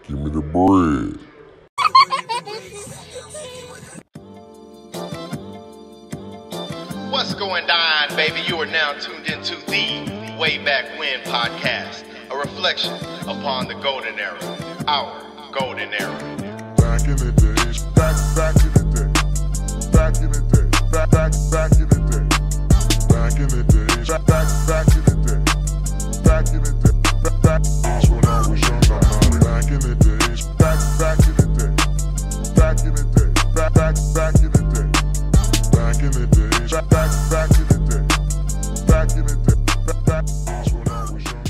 Give me the bread. What's going on, baby? You are now tuned into the Way Back When podcast, a reflection upon the golden era, our golden era. Back in the days, back in the day, back in the day, back in the day, back in the days, back in the day, back in the day, that's when I was young, back in the days, back in the day, back in the day, back in the day, back in the days, back in the day, back in the day, that's when I was young.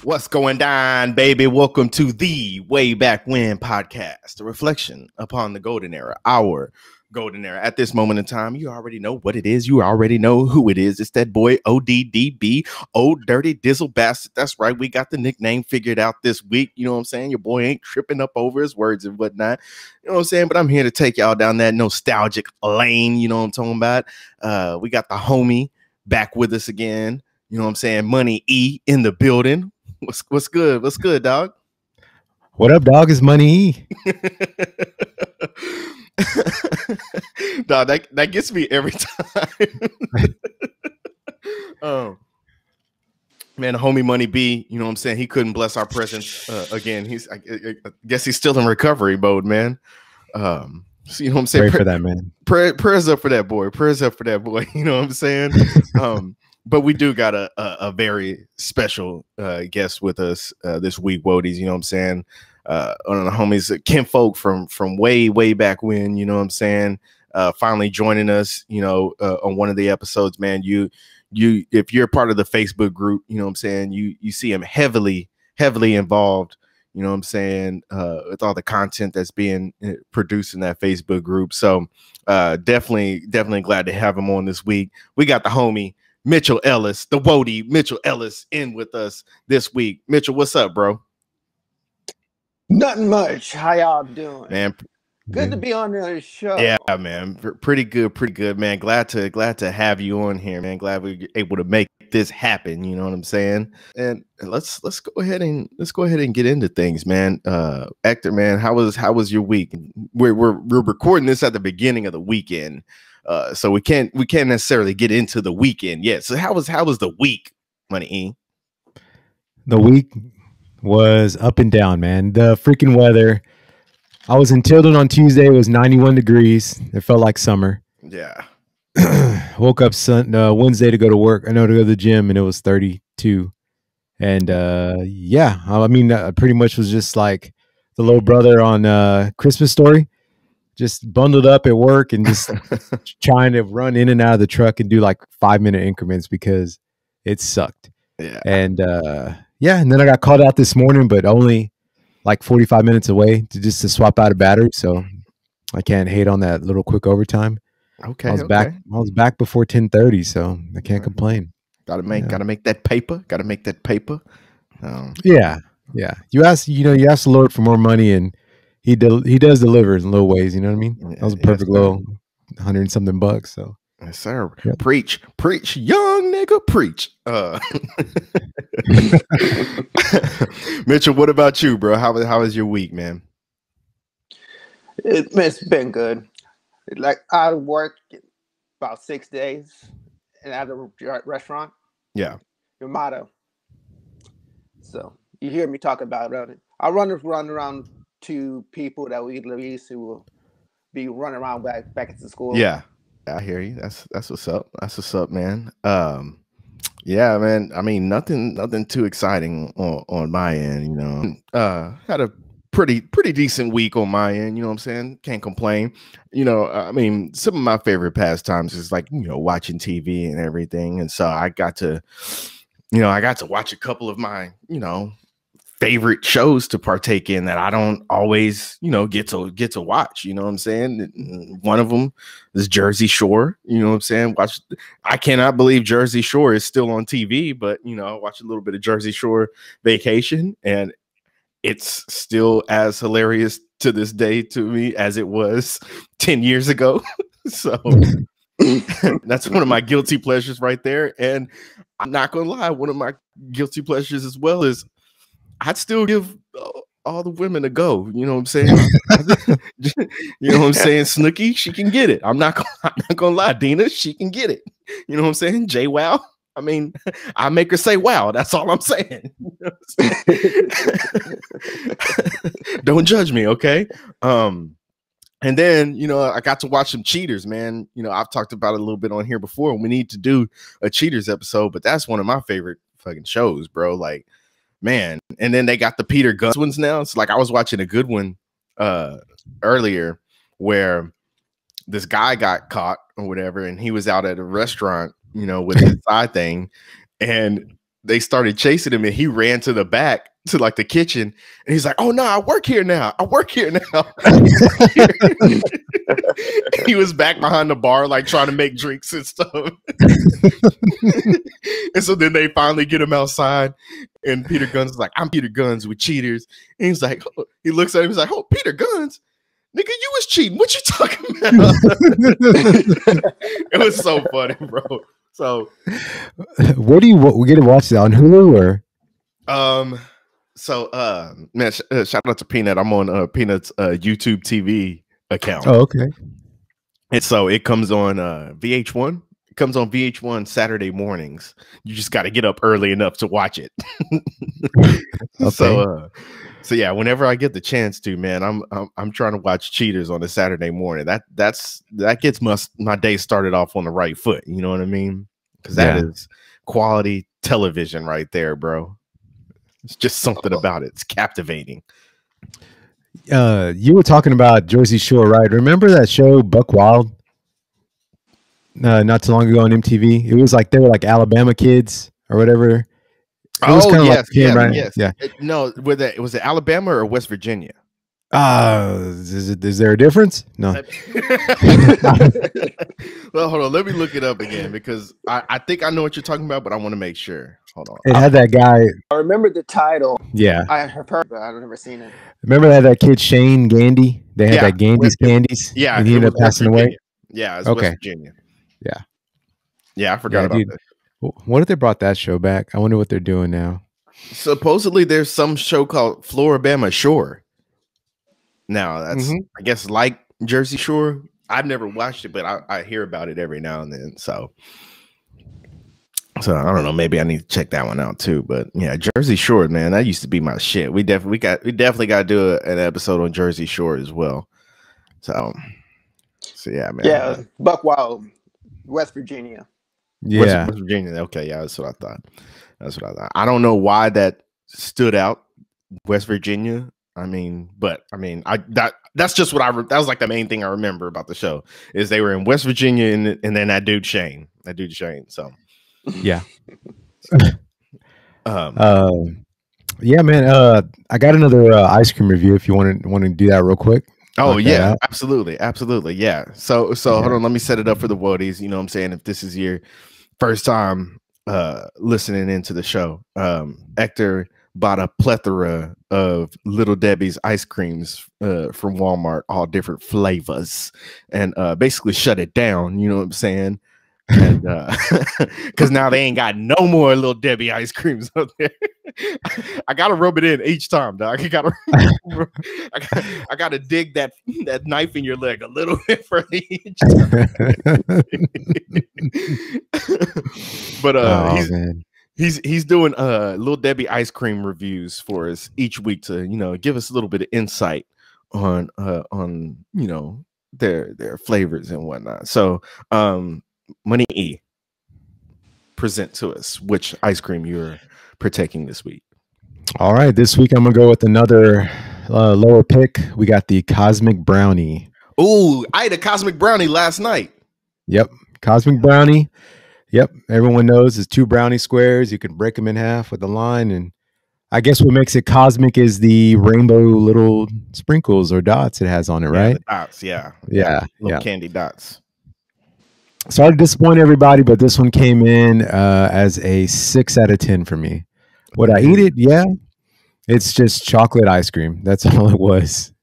What's going on, baby? Welcome to the Way Back When podcast, a reflection upon the golden era, our golden era. At this moment in time, you already know what it is. You already know who it is. It's that boy ODDB, Old Dirty Dizzle Bastard. That's right. We got the nickname figured out this week. You know what I'm saying? Your boy ain't tripping up over his words and whatnot. You know what I'm saying? But I'm here to take y'all down that nostalgic lane. You know what I'm talking about? We got the homie back with us again. You know what I'm saying? Money E in the building. What's good? What's good, dog? What up, dog? Is Money E. Dog, that gets me every time. Man, the homie Money B, you know what I'm saying? He couldn't bless our presence again. I guess he's still in recovery mode, man. So you know what I'm saying? Pray for that, man. Prayers up for that boy. Prayers up for that boy. You know what I'm saying? But we do got a very special guest with us this week, Wodies. You know what I'm saying? One of the homies, kinfolk from way back when. You know what I'm saying? Finally joining us. You know, on one of the episodes, man. You, if you're part of the Facebook group, you know what I'm saying. You see him heavily involved. You know what I'm saying? With all the content that's being produced in that Facebook group. So definitely glad to have him on this week. We got the homie Mitchell Ellis, the Wody Mitchell Ellis, in with us this week. Mitchell, what's up, bro? Nothing much. How y'all doing? Man, good to be on the show. Yeah, man. Pretty good, man. Glad to have you on here, man. Glad we were able to make this happen. You know what I'm saying? And let's go ahead and get into things, man. Hector, man, how was your week? We're recording this at the beginning of the weekend. So we can't necessarily get into the weekend yet. So how was the week, Money E? The week was up and down, man. The freaking weather. I was in Tilden on Tuesday. It was 91 degrees. It felt like summer. Yeah. Woke up Wednesday to go to work. I know, to go to the gym, and it was 32. And yeah, I mean, pretty much was just like the little brother on Christmas Story. Just bundled up at work and just trying to run in and out of the truck and do like 5-minute increments because it sucked. Yeah. And yeah, and then I got called out this morning, but only like 45 minutes away to swap out a battery. So I can't hate on that little quick overtime. Okay. I was back before 10:30, so I can't complain. Gotta make that paper. Yeah. You ask the Lord for more money, and He does deliver in little ways, you know what I mean? That was a perfect little $100 and something bucks. So yes, sir. Yep. Preach, young nigga, preach. Mitchell, what about you, bro? How was your week, man? It's been good. Like, I worked about 6 days and at a restaurant. Yeah. Your motto. So you hear me talk about it. I run around to people that we used to be running around back into school. Yeah, I hear you. That's what's up. That's what's up, man. Yeah, man. I mean, nothing too exciting on my end. You know, had a pretty decent week on my end. You know what I'm saying? Can't complain. You know, I mean, some of my favorite pastimes is like, you know, watching TV and everything. And so I got to watch a couple of my, you know, favorite shows to partake in that I don't always, you know, get to watch. You know what I'm saying? One of them is Jersey Shore. You know what I'm saying? I cannot believe Jersey Shore is still on TV, but you know, I watched a little bit of Jersey Shore Vacation, and it's still as hilarious to this day to me as it was 10 years ago. So that's one of my guilty pleasures right there. And I'm not gonna lie, one of my guilty pleasures as well is I'd still give all the women to go. You know what I'm saying? You know what I'm saying? Snooki, she can get it. I'm not gonna lie, Dina, she can get it. You know what I'm saying? JWoww. I mean, I make her say wow. That's all I'm saying. Don't judge me, okay? And then, you know, I got to watch some Cheaters, man. You know, I've talked about it a little bit on here before. We need to do a Cheaters episode, but that's one of my favorite fucking shows, bro. Like, man. And then they got the Peter Gunz ones now. It's like I was watching a good one earlier where this guy got caught or whatever, and he was out at a restaurant, you know, with his side thing, and they started chasing him, and he ran to the back to like the kitchen, and he's like, "Oh no, I work here now. I work here now." He was back behind the bar, like trying to make drinks and stuff. And so then they finally get him outside, and Peter Gunz is like, "I'm Peter Gunz with Cheaters," and he's like, he looks at him, he's like, "Oh, Peter Gunz, nigga, you was cheating. What you talking about?" It was so funny, bro. So, where do we get to watch that on Hulu or? Man, shout out to Peanut. I'm on Peanut's YouTube TV account. Oh, okay. And so it comes on VH1. It comes on VH1 Saturday mornings. You just got to get up early enough to watch it. Okay. So yeah, whenever I get the chance to, man, I'm trying to watch Cheaters on a Saturday morning. That gets my day started off on the right foot. You know what I mean? Because that is quality television right there, bro. It's just something about it. It's captivating. You were talking about Jersey Shore, right? Remember that show Buck Wild? Not too long ago on MTV. It was like they were like Alabama kids or whatever. Yes. No, was it Alabama or West Virginia? Is there a difference? No. Well, hold on. Let me look it up again because I think I know what you're talking about, but I want to make sure. Hold on. It had that guy. I remember the title. Yeah. I have heard, but I've never seen it. Remember that kid Shane Gandy? They had that Gandy's Candies. Yeah. And he ended up passing away. Yeah. It's West Virginia. Yeah. Yeah. I forgot about that. What if they brought that show back? I wonder what they're doing now. Supposedly there's some show called Floribama Shore. Now that's I guess like Jersey Shore. I've never watched it, but I hear about it every now and then. So I don't know. Maybe I need to check that one out too. But yeah, Jersey Shore, man, that used to be my shit. We definitely got to do an episode on Jersey Shore as well. So yeah, man. Yeah, Buck Wild, West Virginia. Yeah, West Virginia. Okay, yeah, that's what I thought. I don't know why that stood out, West Virginia. That's just what that was like the main thing I remember about the show is they were in West Virginia and then that dude Shane. So yeah. Yeah, man. I got another ice cream review if you want to do that real quick. Oh yeah, absolutely. Yeah. So hold on, let me set it up for the Woadies. You know what I'm saying? If this is your first time listening into the show, Hector bought a plethora of Little Debbie's ice creams from Walmart, all different flavors, and basically shut it down. You know what I'm saying? And because now they ain't got no more Little Debbie ice creams up there. I gotta rub it in each time, dog. I gotta dig that knife in your leg a little bit for each time. But he's doing Little Debbie ice cream reviews for us each week to give us a little bit of insight on their flavors and whatnot. So Money E, present to us which ice cream you're partaking this week. All right, this week I'm gonna go with another lower pick. We got the Cosmic Brownie. Oh, I ate a Cosmic Brownie last night. Yep, Cosmic Brownie. Yep, everyone knows it's 2 brownie squares. You can break them in half with a line, and I guess what makes it cosmic is the rainbow little sprinkles or dots it has on it, right? The dots, yeah. Little candy dots. Sorry to disappoint everybody, but this one came in as a 6 out of 10 for me. Would I eat it? Yeah. It's just chocolate ice cream. That's all it was.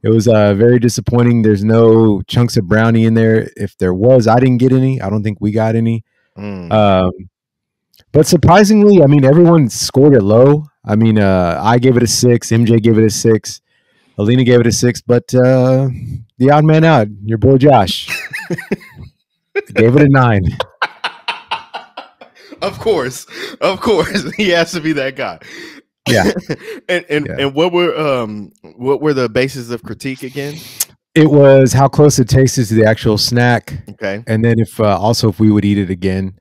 It was very disappointing. There's no chunks of brownie in there. If there was, I didn't get any. I don't think we got any. But surprisingly, I mean, everyone scored it low. I mean, I gave it a 6. MJ gave it a 6. Alina gave it a 6. But the odd man out, your boy Josh, gave it a 9. Of course, he has to be that guy. Yeah. And what were the bases of critique again? It was how close it tasted to the actual snack. Okay. And then if we would eat it again.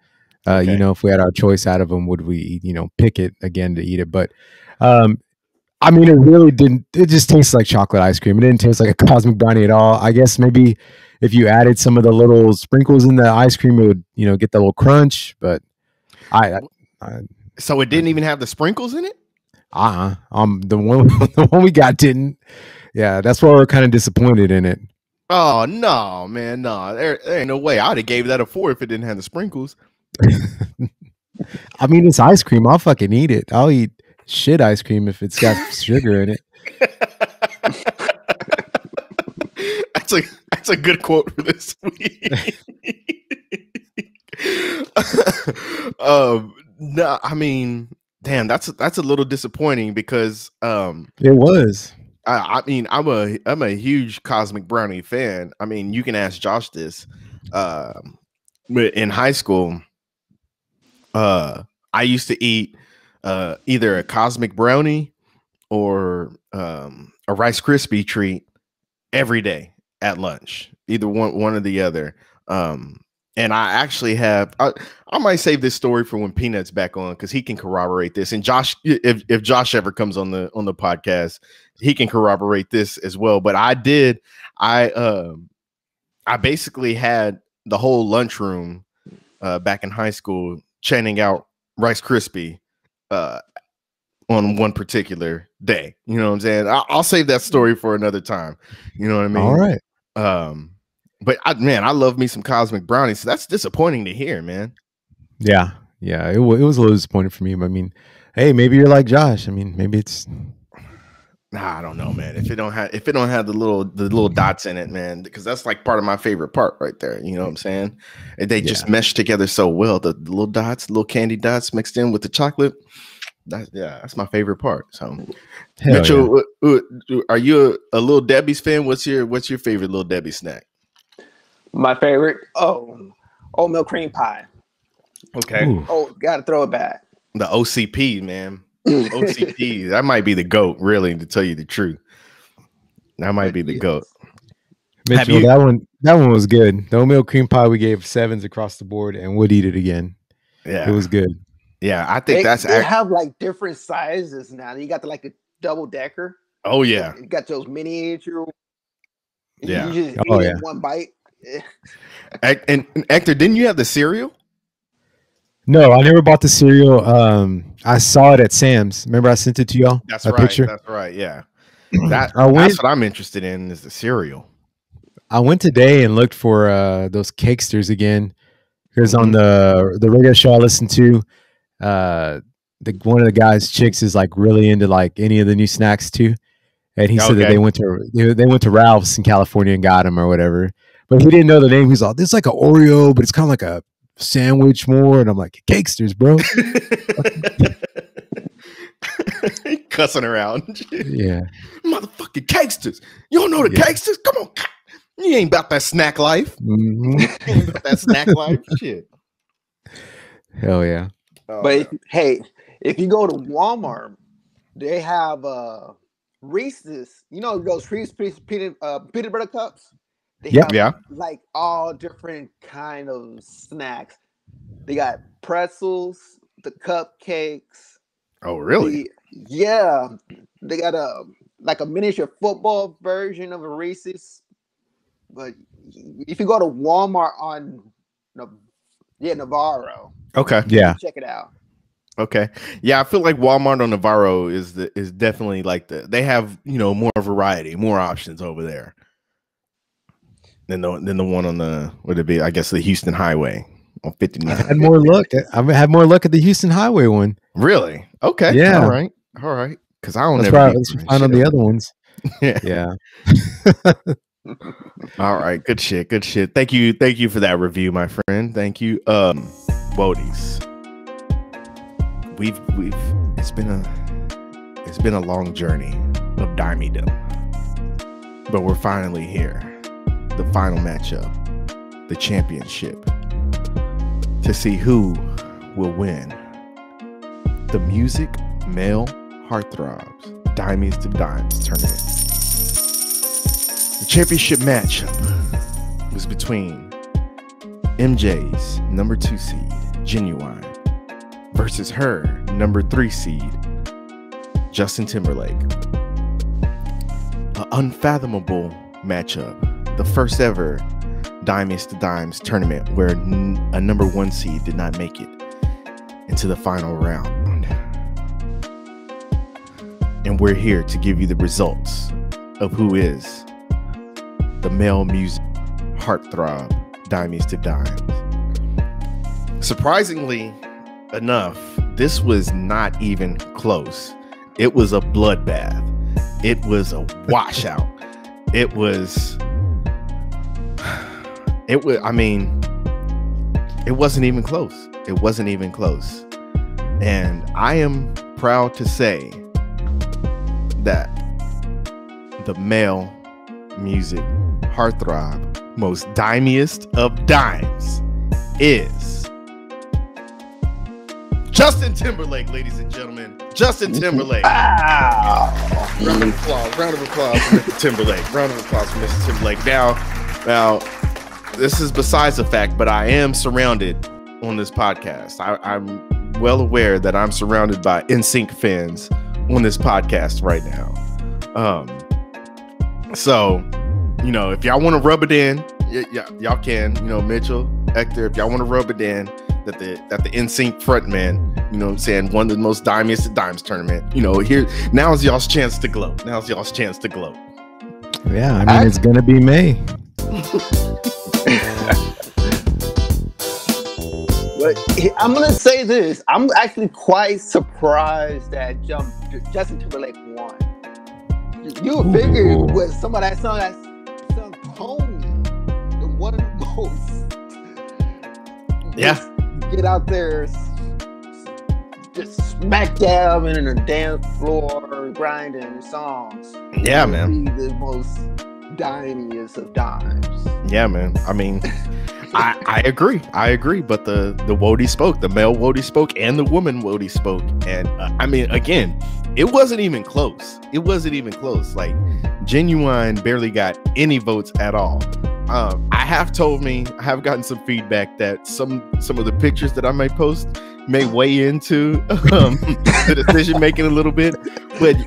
Okay. You know, if we had our choice out of them, would we, pick it again to eat it? But, I mean, it really didn't. It just tastes like chocolate ice cream. It didn't taste like a cosmic brownie at all. I guess maybe if you added some of the little sprinkles in the ice cream, it would, get that little crunch. But so it didn't even have the sprinkles in it. The one we got didn't. Yeah, that's why we're kind of disappointed in it. Oh no, man, no, there ain't no way. I'd have gave that a 4 if it didn't have the sprinkles. I mean, it's ice cream. I'll fucking eat it. I'll eat shit ice cream if it's got sugar in it. That's a good quote for this week. No, I mean, damn, that's a little disappointing because it was. I mean, I'm a huge Cosmic Brownie fan. I mean, you can ask Josh this. In high school, I used to eat either a Cosmic Brownie or a Rice Krispie treat every day at lunch, either one or the other. And I actually have, I might save this story for when Peanut's back on, because he can corroborate this. And Josh, if Josh ever comes on the podcast, he can corroborate this as well. But I basically had the whole lunchroom back in high school chanting out Rice Krispie on one particular day. You know what I'm saying? I'll save that story for another time. You know what I mean? All right. But I love me some Cosmic Brownies. So that's disappointing to hear, man. Yeah. It was a little disappointing for me. But I mean, hey, maybe you're like Josh. I mean, maybe it's. Nah, I don't know, man. If it don't have the little dots in it, man, because that's like part of my favorite part right there. You know what I'm saying? They just mesh together so well. The little dots, little candy dots mixed in with the chocolate. That's my favorite part. So, Mitchell, are you a Little Debbie's fan? What's your favorite Little Debbie snack? My favorite, oatmeal cream pie. Okay. Ooh. Oh, gotta throw it back. The OCP, man. OCP. That might be the GOAT, really, to tell you the truth. That might be the GOAT. Mitchell, that one was good. The oatmeal cream pie, we gave 7s across the board and would eat it again. Yeah. It was good. Yeah, I think they have like different sizes now. You got a double decker. Oh yeah. You got those miniature. Yeah. You just eat it in one bite. And Hector, didn't you have the cereal? No, I never bought the cereal. I saw it at Sam's. Remember I sent it to y'all? That's right. Picture? That's right. Yeah. That's what I'm interested in is the cereal. I went today and looked for those Cakesters again. Because on the radio show I listened to, one of the guys' chicks is like really into like any of the new snacks too. And he said that they went to Ralph's in California and got them or whatever. But he didn't know the name. He's like, this is like an Oreo, but it's kind of like a sandwich more. And I'm like, Cakesters, bro. Cussing around. Yeah. Motherfucking Cakesters. You don't know the Cakesters? Come on. You ain't about that snack life. Mm-hmm. You ain't about that snack life. Shit. Hell yeah. But if you go to Walmart, they have Reese's. You know those Reese's peanut butter cups? They have like all different kind of snacks. They got pretzels, the cupcakes. Oh, really? They got a miniature football version of a Reese's. But if you go to Walmart on Navarro, check it out. Okay, yeah, I feel like Walmart on Navarro is definitely like they have more variety, more options over there than the one on the Houston Highway on 59. I had more luck. I had more luck at the Houston Highway one. Really? Okay. Yeah. All right. Because I don't. Let's find on the other ones. Yeah. All right, good shit. Thank you for that review, my friend. Thank you. Wodies. It's been It's been a long journey of Dimedom, but we're finally here. The final matchup, the championship, to see who will win the Music Male Heartthrobs Dimes to Dimes tournament. The championship matchup was between MJ's number 2 seed, Genuine, versus her number 3 seed, Justin Timberlake. An unfathomable matchup. The first ever Dimes to Dimes tournament where a number 1 seed did not make it into the final round. And we're here to give you the results of who is the male music heartthrob Dimes to Dimes. Surprisingly enough, this was not even close. It was a bloodbath. It was a washout. It was, I mean, it wasn't even close. It wasn't even close. And I am proud to say that the male music heartthrob most dimiest of dimes is Justin Timberlake, ladies and gentlemen. Justin Timberlake. Wow. Round of applause for Mr. Timberlake. Round of applause for Mr. Timberlake. Now, this is besides the fact, but I am surrounded on this podcast. I'm well aware that I'm surrounded by NSYNC fans on this podcast right now. So, you know, if y'all want to rub it in, y'all can. You know, Mitchell, Hector, if y'all want to rub it in that the NSYNC frontman, you know what I'm saying, won the most Dimes to Dimes tournament. You know, here now's y'all's chance to glow. Yeah, I mean, it's gonna be May. But I'm gonna say this: I'm actually quite surprised that Justin Timberlake won. You would figure with somebody that sung Pony, the one of the most. Yeah. Get out there, just smack dab in the dance floor, grinding songs. Yeah, man. Be the most dimiest of dimes. Yeah, man. I mean, I agree. But the Wody spoke, the male Wody spoke, and the woman Wody spoke, and I mean, again, it wasn't even close. Like, Genuine barely got any votes at all. I have gotten some feedback that some of the pictures that I may post may weigh into the decision making a little bit, but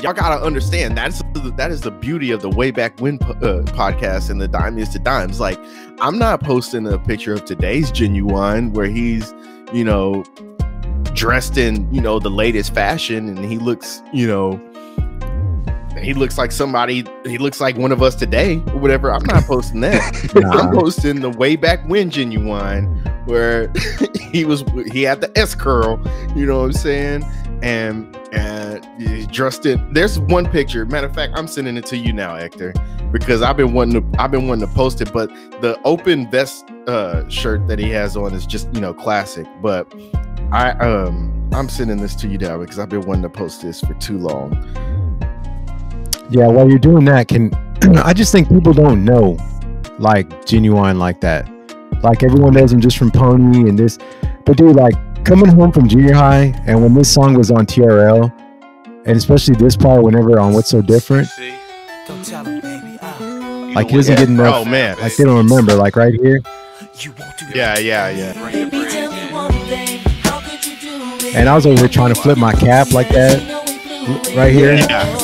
y'all gotta understand that is the beauty of the Way Back When podcast and the Dimes to Dimes. Like, I'm not posting a picture of today's Genuine where he's, you know, dressed in, you know, the latest fashion and he looks like somebody, he looks like one of us today or whatever. I'm not posting that. I'm posting the Way Back When Genuine where he had the S curl, you know what I'm saying? And he's dressed in, there's one picture, matter of fact, I'm sending it to you now, Hector, because I've been wanting to post it, but the open vest shirt that he has on is just, you know, classic. But I'm sending this to you now because I've been wanting to post this for too long. Yeah, while you're doing that, I just think people don't know like Genuine like that. Like, everyone knows him just from Pony and this, but dude, like, coming home from junior high and when this song was on TRL, and especially this part whenever on What's So Different, like, he doesn't get enough. Oh man, like, they don't remember, like, right here. Yeah. And I was over here trying to flip my cap like that, right here. Yeah.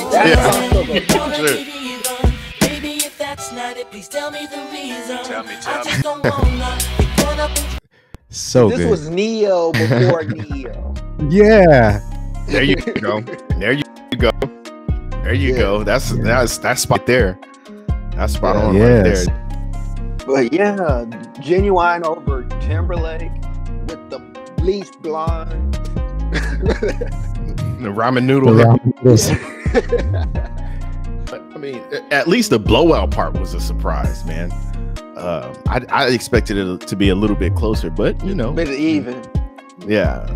So this good. was Neo before Neo. Yeah. There you go. That's spot there. That's spot on right there. But yeah, Genuine over Timberlake with the bleached blonde. The ramen noodle. I mean, at least the blowout part was a surprise, man. I expected it to be a little bit closer, but you know, bit even. Yeah,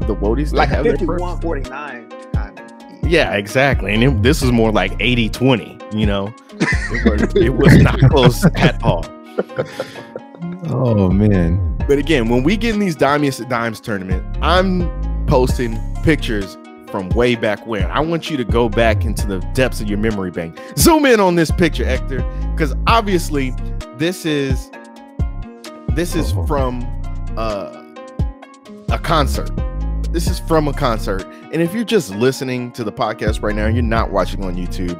the Wodies like a 51-49 kind of. Yeah, exactly. And this was more like 80-20, you know. It was not close at all. Oh man. But again, when we get in these Dimes tournament, I'm posting pictures from way back when. I want you to go back into the depths of your memory bank. Zoom in on this picture, Hector, because obviously this is from a concert. This is from a concert. And if you're just listening to the podcast right now, you're not watching on YouTube,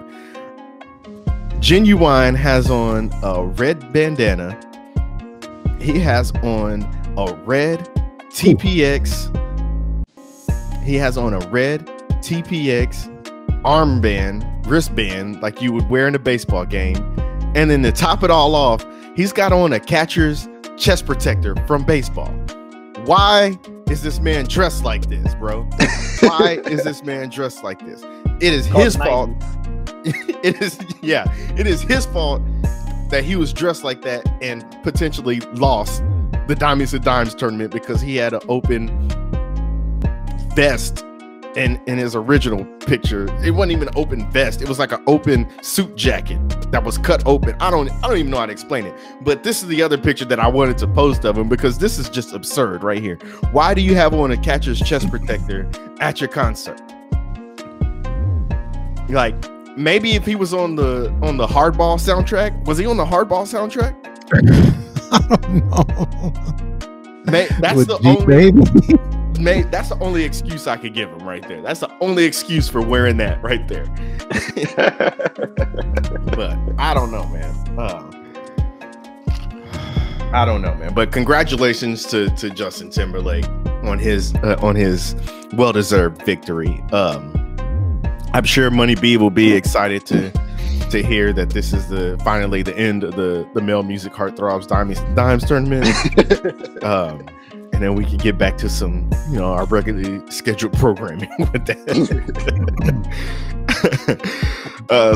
Genuine has on a red bandana. He has on a red TPX. He has on a red TPX armband, wristband, like you would wear in a baseball game. And then to top it all off, he's got on a catcher's chest protector from baseball. Why is this man dressed like this, bro? Why is this man dressed like this? It is his fault. It is his fault that he was dressed like that and potentially lost the Dimes of Dimes tournament because he had an open vest in his original picture. It wasn't even an open vest. It was like an open suit jacket that was cut open. I don't even know how to explain it. But this is the other picture that I wanted to post of him because this is just absurd right here. Why do you have on a catcher's chest protector at your concert? Like, maybe if he was on the Hardball soundtrack, was he on the Hardball soundtrack? I don't know. That's the only. That's the only excuse I could give him right there. That's the only excuse for wearing that right there. But I don't know, man. I don't know, man. But congratulations to Justin Timberlake on his well-deserved victory. I'm sure Money B will be excited to hear that this is finally the end of the Male Music Heartthrobs Dimes tournament. And then we can get back to some, our regularly scheduled programming with that.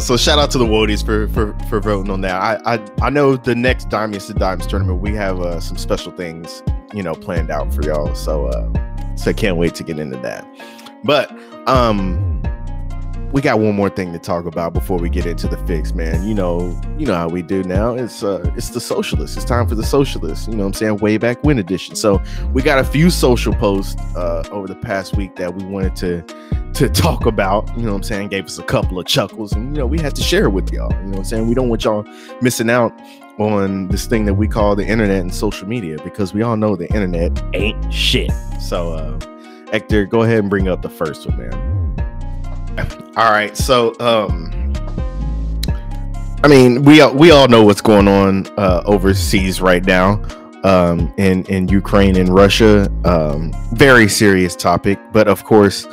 So shout out to the Woadies for voting on that. I know the next Dimes to Dimes tournament, we have some special things, planned out for y'all. So I can't wait to get into that. But we got one more thing to talk about before we get into the fix, man. You know how we do now. It's the socialists. It's time for the socialists. You know what I'm saying? Way back when edition. So we got a few social posts over the past week that we wanted to talk about. You know what I'm saying? Gave us a couple of chuckles, and we had to share it with y'all. You know what I'm saying? We don't want y'all missing out on this thing that we call the internet and social media, because we all know the internet ain't shit. So Hector, go ahead and bring up the first one, man. All right, so I mean, we all know what's going on overseas right now, in Ukraine and Russia. Very serious topic, but of course,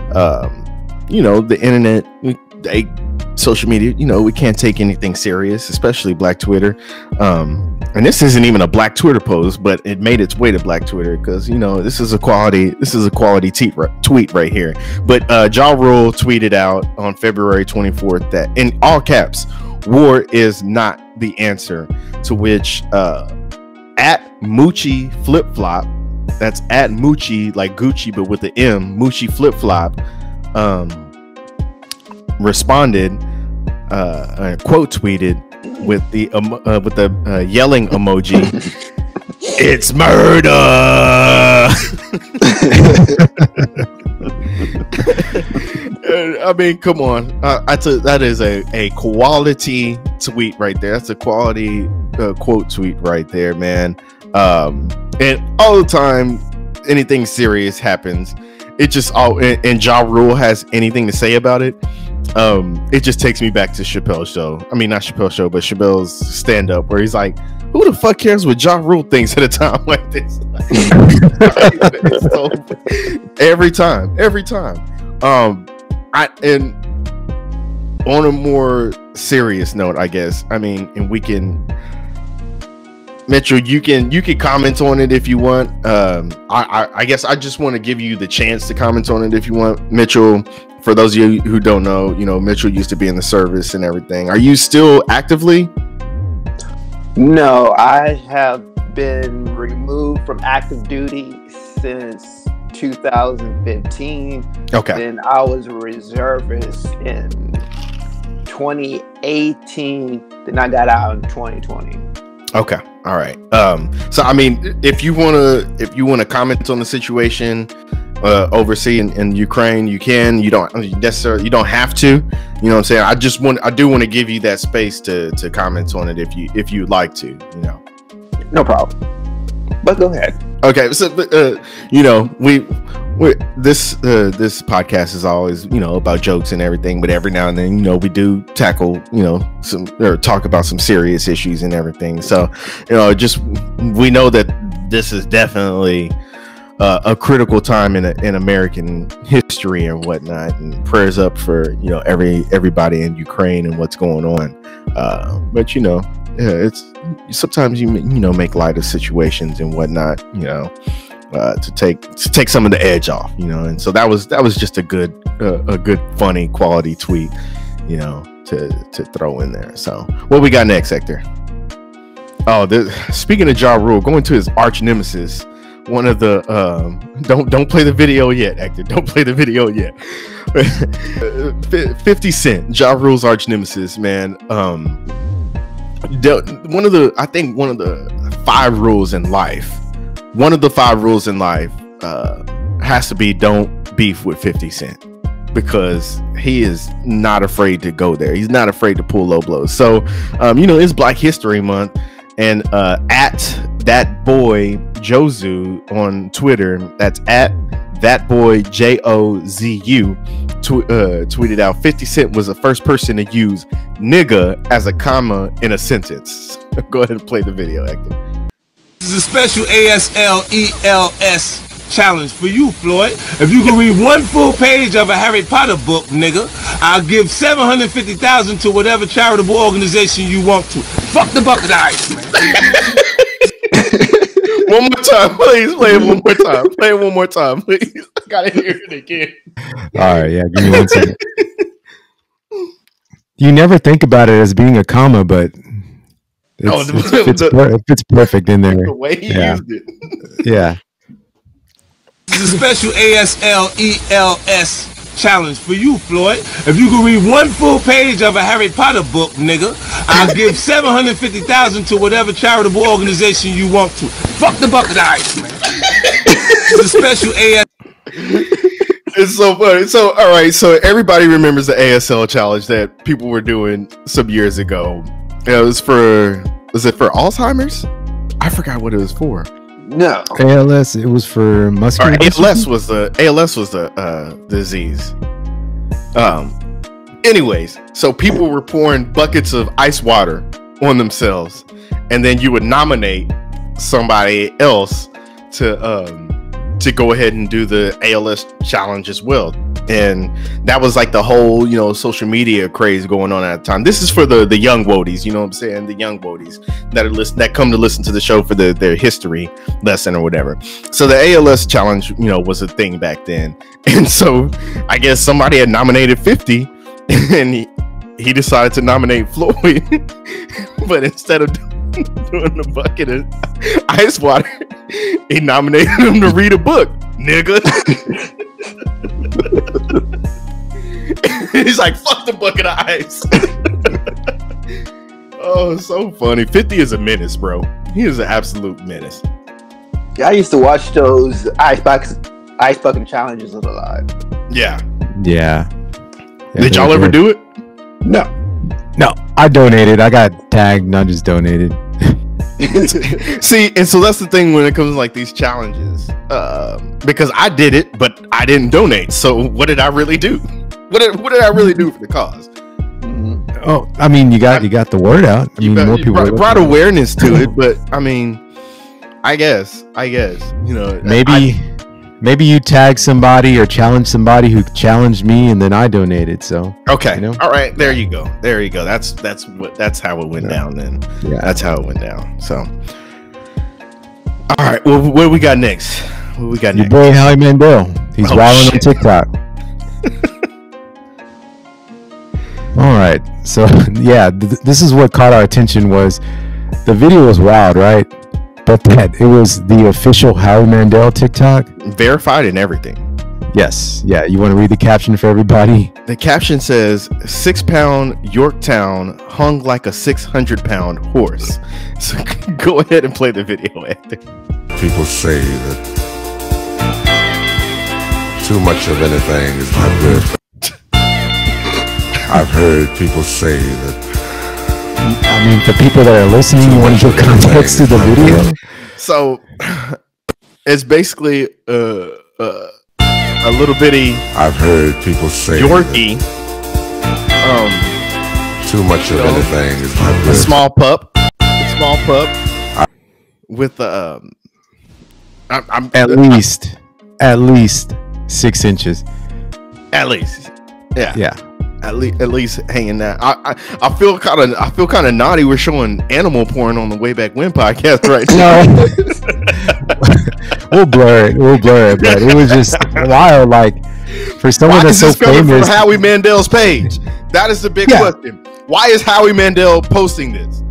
the internet, social media, we can't take anything serious, especially Black Twitter. And this isn't even a Black Twitter post, but it made its way to Black Twitter because this is a quality tweet right here. But Ja Rule tweeted out on February 24th that in all caps, war is not the answer. To which at Moochie Flip Flop, that's at Moochie like Gucci but with the M, Moochie Flip Flop, responded, quote tweeted with the yelling emoji. It's murder. I mean, come on. That is a quality tweet right there. That's a quality quote tweet right there, man. And all the time anything serious happens, it just and Ja Rule has anything to say about it, it just takes me back to Chappelle's show. I mean, not Chappelle's show, but Chappelle's stand-up, where he's like, who the fuck cares what Ja Rule thinks at a time like this? So, every time. And on a more serious note, I guess, I mean, and we can, Mitchell, you can comment on it if you want. I guess I just want to give you the chance to comment on it if you want. Mitchell, for those of you who don't know, Mitchell used to be in the service and everything. Are you still actively? No, I have been removed from active duty since 2015. Okay. Then I was a reservist in 2018. Then I got out in 2020. Okay. All right. So I mean, if you wanna comment on the situation overseas in Ukraine, you can. You don't necessarily. You don't have to. You know what I'm saying? I do want to give you that space to comment on it if you'd like to. You know. No problem. But go ahead. Okay. So, you know, this podcast is always, you know, about jokes and everything, but every now and then, you know, we do tackle, you know, talk about some serious issues and everything. So, you know, we know that this is definitely a critical time in American history and whatnot, and prayers up for, you know, everybody in Ukraine and what's going on. But, you know, yeah, it's sometimes you know, make light of situations and whatnot, you know, to take some of the edge off, you know. And so that was just a good funny quality tweet, you know, to throw in there. So what we got next, Hector? Oh, speaking of Ja Rule, going to his arch nemesis, one of the don't play the video yet, Hector. Don't play the video yet. 50 Cent, Ja Rule's arch nemesis, man. One of the 5 rules in life. One of the 5 rules in life has to be don't beef with 50 Cent, because he is not afraid to go there. He's not afraid to pull low blows. So, you know, it's Black History Month, and at that boy Jozu on Twitter, that's at that boy JOZU, tweeted out 50 Cent was the first person to use nigga as a comma in a sentence. Go ahead and play the video, Hector. This is a special ASLELS challenge for you, Floyd. If you can read one full page of a Harry Potter book, nigga, I'll give $750,000 to whatever charitable organization you want to. Fuck the bucket of ice, man. One more time, please. Play it one more time. Play it one more time, please. I gotta hear it again. All right, yeah. Give me 1 second. You never think about it as being a comma, but it fits perfect in there. The way he used it. Yeah. This is a special ASLELS challenge for you, Floyd. If you can read one full page of a Harry Potter book, nigga, I'll give $750,000 to whatever charitable organization you want to. Fuck the bucket of ice, man. It's a special AS. It's so funny. So, all right. So everybody remembers the ASL challenge that people were doing some years ago. Was it for Alzheimer's? I forgot what it was for. No. ALS. It was for muscular. ALS was the disease. Anyways, so people were pouring buckets of ice water on themselves, and then you would nominate somebody else to go ahead and do the ALS challenge as well. And that was like the whole, you know, social media craze going on at the time. This is for the young woadies, you know what I'm saying? The young woadies that come to listen to the show for their history lesson or whatever. So the ALS challenge, you know, was a thing back then. And so I guess somebody had nominated 50, and he decided to nominate Floyd. But instead of doing the bucket of ice water, he nominated him to read a book, nigga. He's like, fuck the bucket of ice. Oh, so funny. 50 is a menace, bro. He is an absolute menace. Yeah, I used to watch those ice bucket challenges a lot. Yeah. Did y'all ever do it? No, I donated. I got tagged, and I just donated. See, and so that's the thing when it comes to like these challenges, because I did it, but I didn't donate. So what did I really do? What did I really do for the cause? Oh, I mean, you got the word out. I mean, more people brought awareness to it, but I mean, I guess, you know, maybe you tag somebody or challenge somebody who challenged me, and then I donated. So okay, you know? All right, there you go. That's how it went down. Then that's how it went down. So, all right, well, what do we got next? What we got Your next? boy Howie Mandel. He's wilding on TikTok. All right, so yeah, this is what caught our attention. Was the video was wild, right? but that it was the official Howie Mandel TikTok. Verified and everything. Yes. Yeah. You want to read the caption for everybody? The caption says 6-pound Yorktown hung like a 600-pound horse. So go ahead and play the video, Anthony. People say that too much of anything is not good. I've heard people say that. I mean, for people that are listening, you want to give context to the video? So it's basically a little bitty. I've heard people say Yorkie. Too much of anything is not good. A small pup. With at least 6 inches. At least, yeah. At least hanging that. I feel kind of naughty. We're showing animal porn on the Way Back When podcast right now. We'll blur it, but it was just wild. Like, for someone that's so famous, from Howie Mandel's page. That is the big question. Why is Howie Mandel posting this?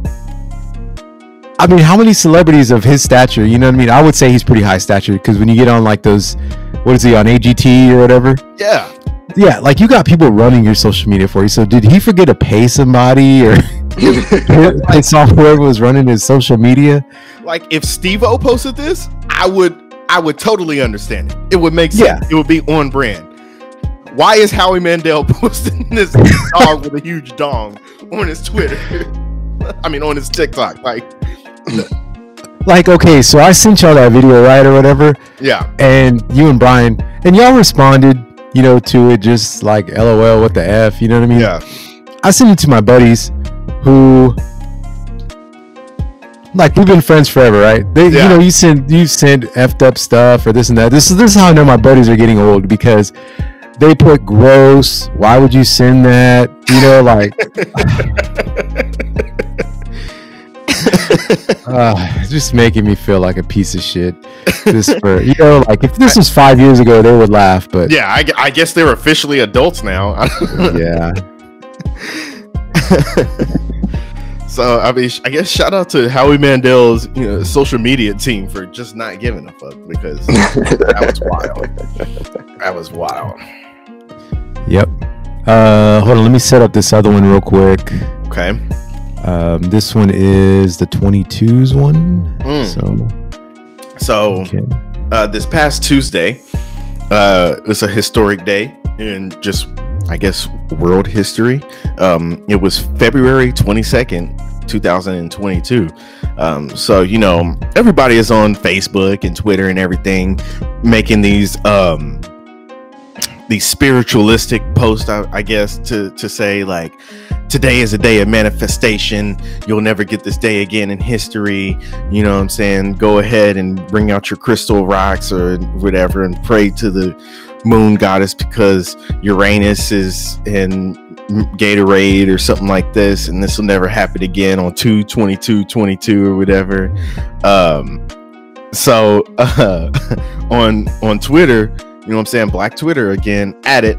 I mean, how many celebrities of his stature? You know what I mean? I would say he's pretty high stature, because when you get on like those, what is he on, AGT or whatever? Yeah, like you got people running your social media for you. So did he forget to pay somebody, or his software was running his social media? Like if Steve-O posted this, I would totally understand it. It would make sense. Yeah. It would be on brand. Why is Howie Mandel posting this dog with a huge dong on his Twitter? I mean, on his TikTok. Like, okay, so I sent y'all that video, right, or whatever. Yeah. And you and Brian, and y'all responded, you know, to it just like, LOL, what the F, you know what I mean? Yeah. I sent it to my buddies who, like, we've been friends forever, right? You know, you send effed up stuff or this and that. This is how I know my buddies are getting old, because they put gross. Why would you send that? You know, like, just making me feel like a piece of shit. Just for, you know, like if this was 5 years ago, they would laugh. But yeah, I guess they're officially adults now. Yeah. So I mean, I guess shout out to Howie Mandel's, you know, social media team for just not giving a fuck, because that was wild. That was wild. Yep. Hold on, let me set up this other one real quick. Okay. This one is the 22s one. So okay. This past Tuesday, it's a historic day in just, I guess, world history. It was February 22nd, 2022. So, you know, everybody is on Facebook and Twitter and everything, making these spiritualistic posts, I guess, to say like, today is a day of manifestation. You'll never get this day again in history. You know what I'm saying? Go ahead and bring out your crystal rocks or whatever and pray to the moon goddess, because Uranus is in Gatorade or something like this, and this will never happen again on 2/22/22 or whatever. So on Twitter, you know what I'm saying, Black Twitter again at it,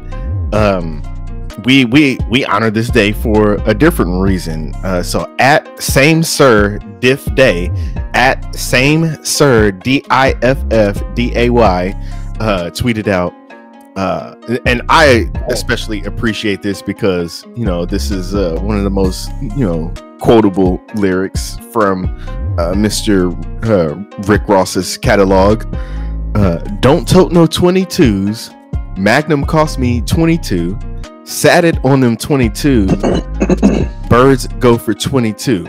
we honor this day for a different reason. So at Same Sir Diff Day, at Same Sir DIFFDAY, tweeted out, and I especially appreciate this because, you know, this is one of the most, you know, quotable lyrics from Mr. Rick Ross's catalog. Don't tote no 22s. Magnum cost me 22. Sat it on them 22s. Birds go for 22.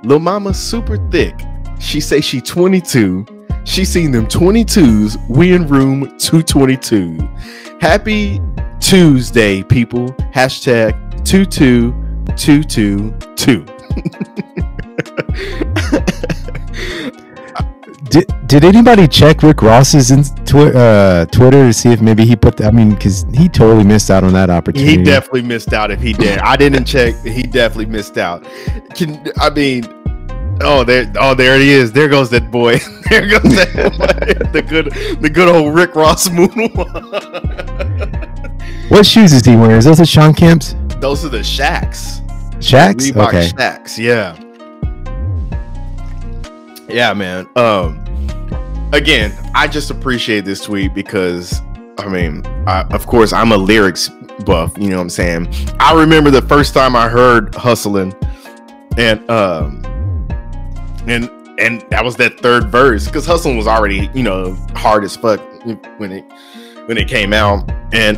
Lil mama super thick. She say she 22. She seen them 22s. We in room 222. Happy Tuesday, people. Hashtag 22222. Did anybody check Rick Ross's Twitter to see if maybe he put I mean, because he totally missed out on that opportunity. He definitely missed out if he did. I didn't check. He definitely missed out. There it is. There goes that boy. There goes that boy. the good old Rick Ross moonwalk. What shoes is he wearing? Is those the Sean Kemp's? Those are the Shaqs. Shaqs? Reebok okay. Shaqs, yeah. Yeah, man. Again, I just appreciate this tweet because, I mean, of course, I'm a lyrics buff. You know what I'm saying? I remember the first time I heard "Hustlin'," and that was that third verse, because "Hustlin'" was already, you know, hard as fuck when it came out, and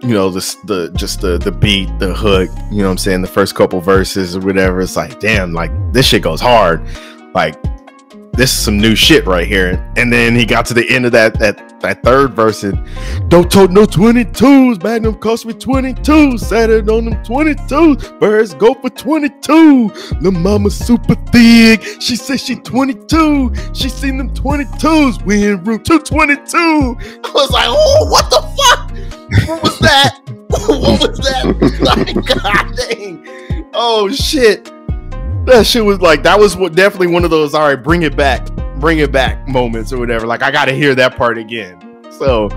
you know, the beat, the hook, you know what I'm saying, the first couple verses or whatever, it's like, damn, like this shit goes hard, like this is some new shit right here. And then he got to the end of that third verse, and don't tote no 22s, Magnum cost me 22, set it on them 22s, birds go for 22, the mama super thick, she said she 22, she seen them 22s, we in room 222. I was like, oh, what the fuck, what was that? What was that? Like, god dang, oh shit, that shit was like, that was definitely one of those, all right, bring it back moments or whatever. Like, I gotta hear that part again. So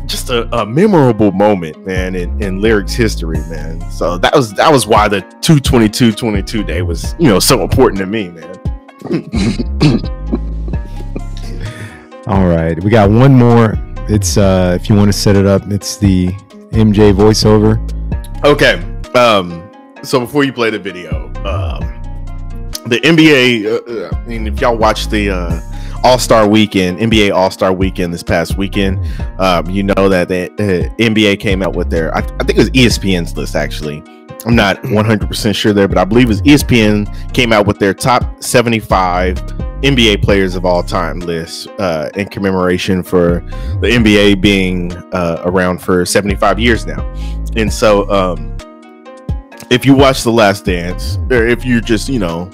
just a memorable moment, man, in lyrics history, man. So that was why the 2/22/22 day was, you know, so important to me, man. All right, we got one more. It's if you want to set it up, it's the MJ voiceover. Okay, so before you play the video, the NBA, I mean, if y'all watch the All-Star Weekend, NBA All-Star Weekend this past weekend, you know that the NBA came out with their, I think it was ESPN's list, actually. I'm not 100% sure there, but I believe it was ESPN came out with their top 75 NBA players of all time list in commemoration for the NBA being around for 75 years now. And so if you watch The Last Dance, or if you're just, you know,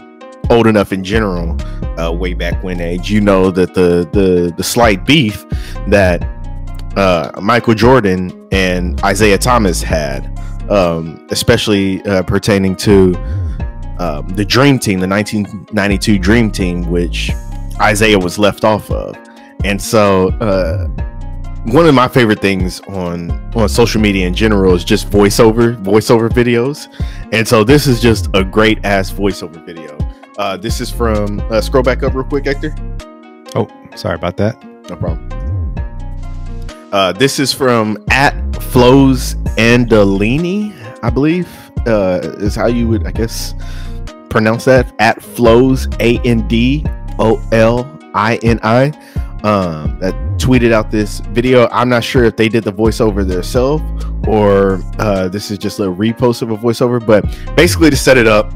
old enough in general, way back when age, you know that the slight beef that Michael Jordan and Isaiah Thomas had, especially pertaining to the Dream Team, the 1992 Dream Team, which Isaiah was left off of. And so one of my favorite things on social media in general is just voiceover videos. And so this is just a great ass voiceover video. This is from scroll back up real quick, Hector. Oh, sorry about that. No problem. This is from @FlowsAndolini, I believe, is how you would, I guess, pronounce that. @FlowsAndolini. That tweeted out this video. I'm not sure if they did the voiceover themselves or this is just a repost of a voiceover, but basically, to set it up,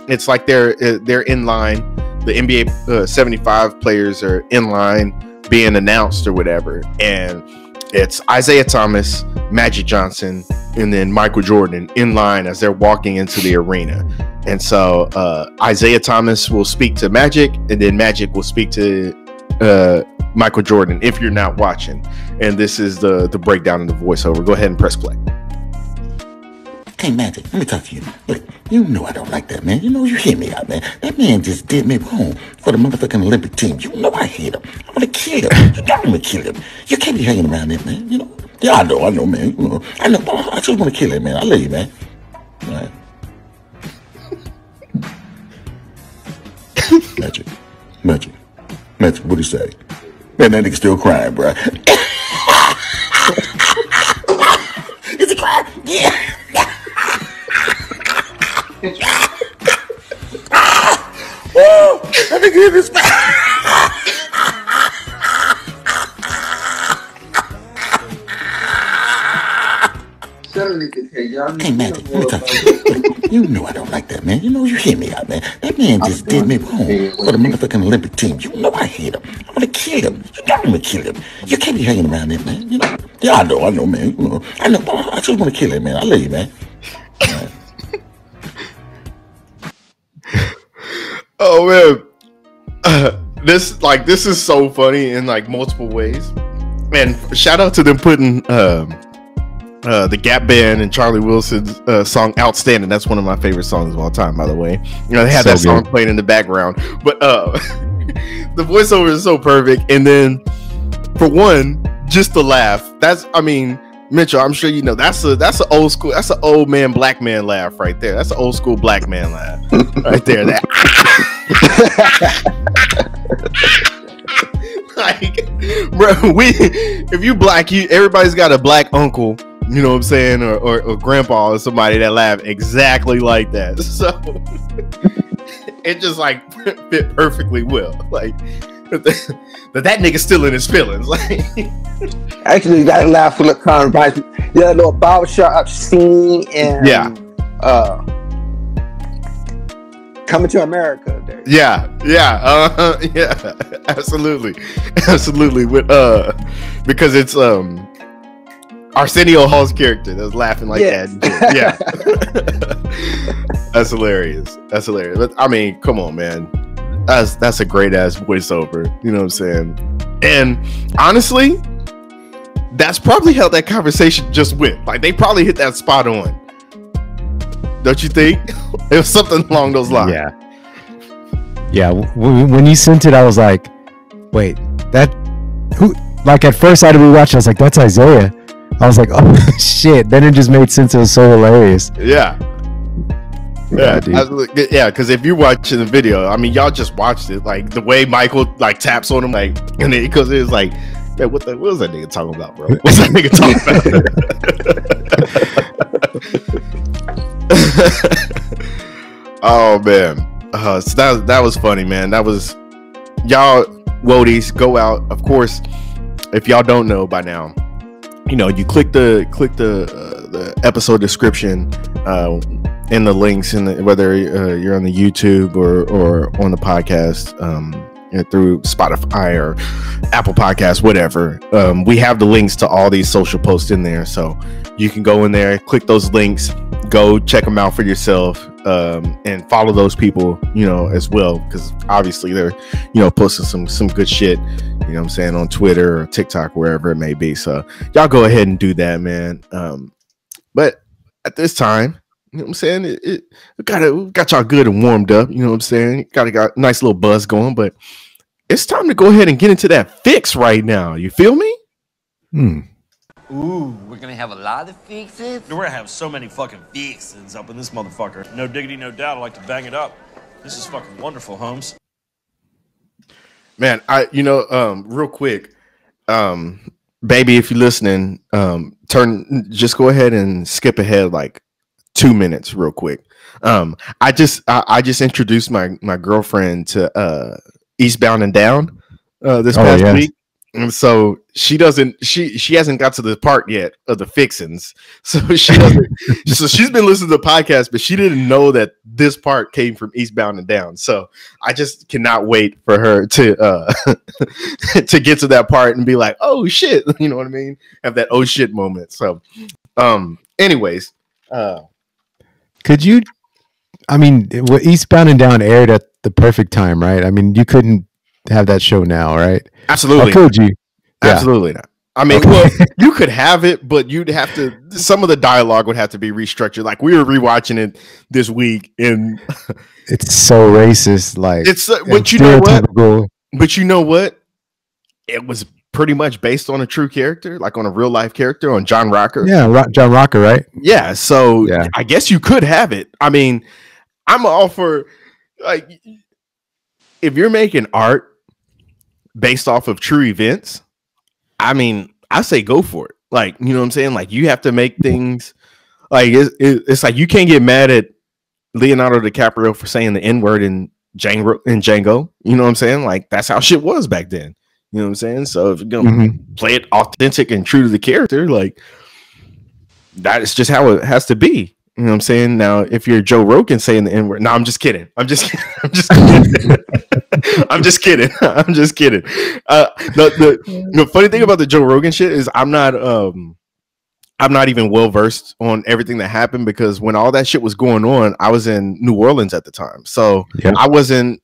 it's like they're in line. The NBA 75 players are in line being announced or whatever, and it's Isaiah Thomas, Magic Johnson, and then Michael Jordan in line as they're walking into the arena. And so Isaiah Thomas will speak to Magic, and then Magic will speak to Michael Jordan, if you're not watching. And this is the breakdown of the voiceover. Go ahead and press play. Hey, Magic, let me talk to you. Look, you know I don't like that, man. You know, you hear me out, man. That man just did me wrong for the motherfucking Olympic team. You know I hate him. I'm gonna kill him. You know I'm gonna kill him. You can't be hanging around him, man. You know? Yeah, I know, man. You know, I know. I just want to kill him, man. I love you, man. All right. Magic, what do you say? Man, that nigga still crying, bro. Is he crying? Yeah. Oh, that nigga in his Hey, Magic, let me talk to you. You know I don't like that, man. You know, you hear me out, man. That man just did me wrong for the motherfucking Olympic team. You know I hate him. I'm gonna kill him. You know I'm gonna kill him. You can't be hanging around him, man. You know? Yeah, I know, man. You know, I know. I just want to kill him, man. I love you, man. Right. Oh man, this is so funny in like multiple ways. And shout out to them putting the Gap Band and Charlie Wilson's song "Outstanding." That's one of my favorite songs of all time, by the way. You know, they had that song playing in the background, but the voiceover is so perfect. And then for one, just the laugh. That's, I mean, Mitchell, I'm sure you know that's an old school, that's an old man black man laugh right there. That's an old school black man laugh right there. That like, bro, if you black, everybody's got a black uncle, you know what I'm saying, or grandpa or somebody that laugh exactly like that. So it just like fit perfectly well. Like that nigga's still in his feelings. Like, actually, that laugh look kind of reminds me. Yeah, a little barbershop scene and Coming to America. There. Yeah, absolutely. With because it's Arsenio Hall's character that's laughing like that. Yeah, that's hilarious. But I mean, come on, man. That's a great ass voiceover. You know what I'm saying? And honestly, that's probably how that conversation just went. Like they probably hit that spot on. Don't you think? It was something along those lines. Yeah. When you sent it, I was like, wait, that who? Like at first I had to rewatch. I was like, that's Isaiah. I was like, oh shit. Then it just made sense. It was so hilarious. Yeah, dude. Yeah, because if you're watching the video, I mean, y'all just watched it. Like the way Michael like taps on him, like, and then because it was like, man, what was that nigga talking about, bro? What's that nigga talking about? Oh man, so that was funny, man. That was y'all Wodies, go out. Of course, if y'all don't know by now, you know, you click the episode description in the links, in whether you're on the YouTube or on the podcast, through Spotify or Apple Podcasts, whatever. We have the links to all these social posts in there, so you can go in there, click those links, go check them out for yourself, and follow those people, you know, as well, because obviously they're, you know, posting some good shit, you know what I'm saying, on Twitter or TikTok, wherever it may be. So y'all go ahead and do that, man. But at this time, you know what I'm saying, it got y'all good and warmed up, you know what I'm saying, got a nice little buzz going, but it's time to go ahead and get into that fix right now. You feel me? Ooh, we're gonna have a lot of fixes. We're gonna have so many fucking fixes up in this motherfucker. No diggity, no doubt. I like to bang it up. This is fucking wonderful, Holmes. Man, real quick, baby, if you're listening, just go ahead and skip ahead like 2 minutes real quick. I just introduced my girlfriend to Eastbound and Down this past week. And so she hasn't got to the part yet of the fixins. So she doesn't. So she's been listening to the podcast, but she didn't know that this part came from Eastbound and Down. So I just cannot wait for her to to get to that part and be like, oh shit, you know what I mean? Have that oh shit moment. So, anyways, could you? I mean, Eastbound and Down aired at the perfect time, right? I mean, you couldn't have that show now, right? Absolutely. Or could you? Yeah. Absolutely not. I mean, well, you could have it, but you'd have to. Some of the dialogue would have to be restructured. Like we were rewatching it this week, and it's so racist. Like it's, but you know what? But you know what? It was pretty much based on a true character, like on a real life character, on John Rocker. Yeah, John Rocker, right? Yeah. So yeah. I guess you could have it. I mean, I'm all for like if you're making art based off of true events. I mean, I say go for it. Like, you know what I'm saying? Like, you have to make things like it's like you can't get mad at Leonardo DiCaprio for saying the N-word in Django. You know what I'm saying? Like, that's how shit was back then. You know what I'm saying? So if you're gonna play it authentic and true to the character, like that is just how it has to be. You know what I'm saying? Now, if you're Joe Rogan saying the N-word, no, I'm just kidding. I'm just kidding. I'm just kidding. The funny thing about the Joe Rogan shit is I'm not even well versed on everything that happened, because when all that shit was going on, I was in New Orleans at the time. So yeah. I wasn't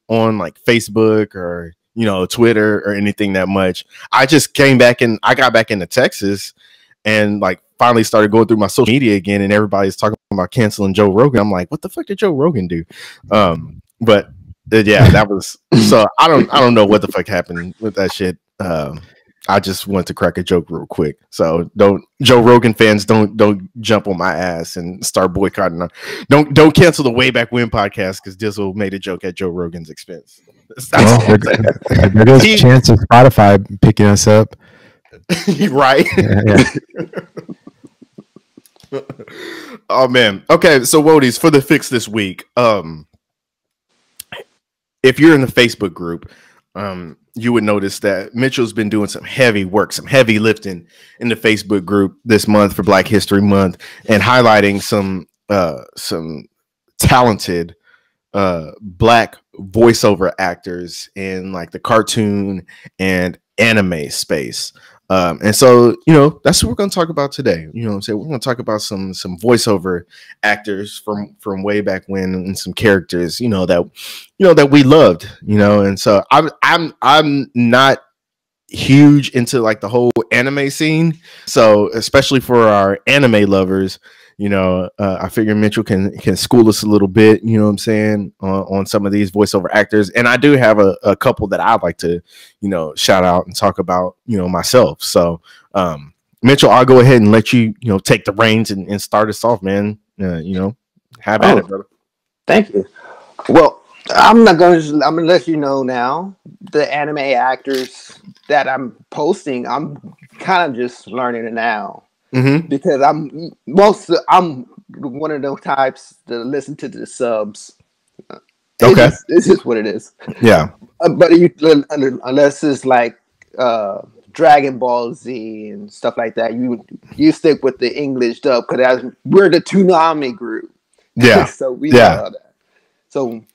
on like Facebook or, you know, Twitter or anything that much. I just came back and I got back into Texas and like finally started going through my social media again, and everybody's talking about canceling Joe Rogan. I'm like, what the fuck did Joe Rogan do? But yeah, that was so I don't know what the fuck happened with that shit. I just want to crack a joke real quick. So don't, Joe Rogan fans, don't jump on my ass and start boycotting. Don't cancel the Way Back When podcast because Dizzle made a joke at Joe Rogan's expense. There is a chance of Spotify picking us up. Right. Oh man. Okay, so Wodies, for the fix this week, if you're in the Facebook group, you would notice that Mitchell's been doing some heavy work, some heavy lifting in the Facebook group this month for Black History Month, and highlighting some talented Black voiceover actors in like the cartoon and anime space. And so, that's what we're going to talk about today. We're going to talk about some voiceover actors from way back when, and some characters, that we loved, and so I'm not huge into like the whole anime scene. So especially for our anime lovers, I figure Mitchell can school us a little bit, on some of these voiceover actors. And I do have a couple that I'd like to, shout out and talk about, myself. So, Mitchell, I'll go ahead and let you, take the reins and start us off, man. Have at it, brother. Thank you. Well, I'm gonna let you know now the anime actors that I'm posting. I'm kind of just learning it now. Mm-hmm. Because I'm one of those types that listen to the subs. Okay, it's just what it is. Yeah, but unless it's like Dragon Ball Z and stuff like that, you stick with the English dub because we're the Toonami group. Yeah, so we know all that. So,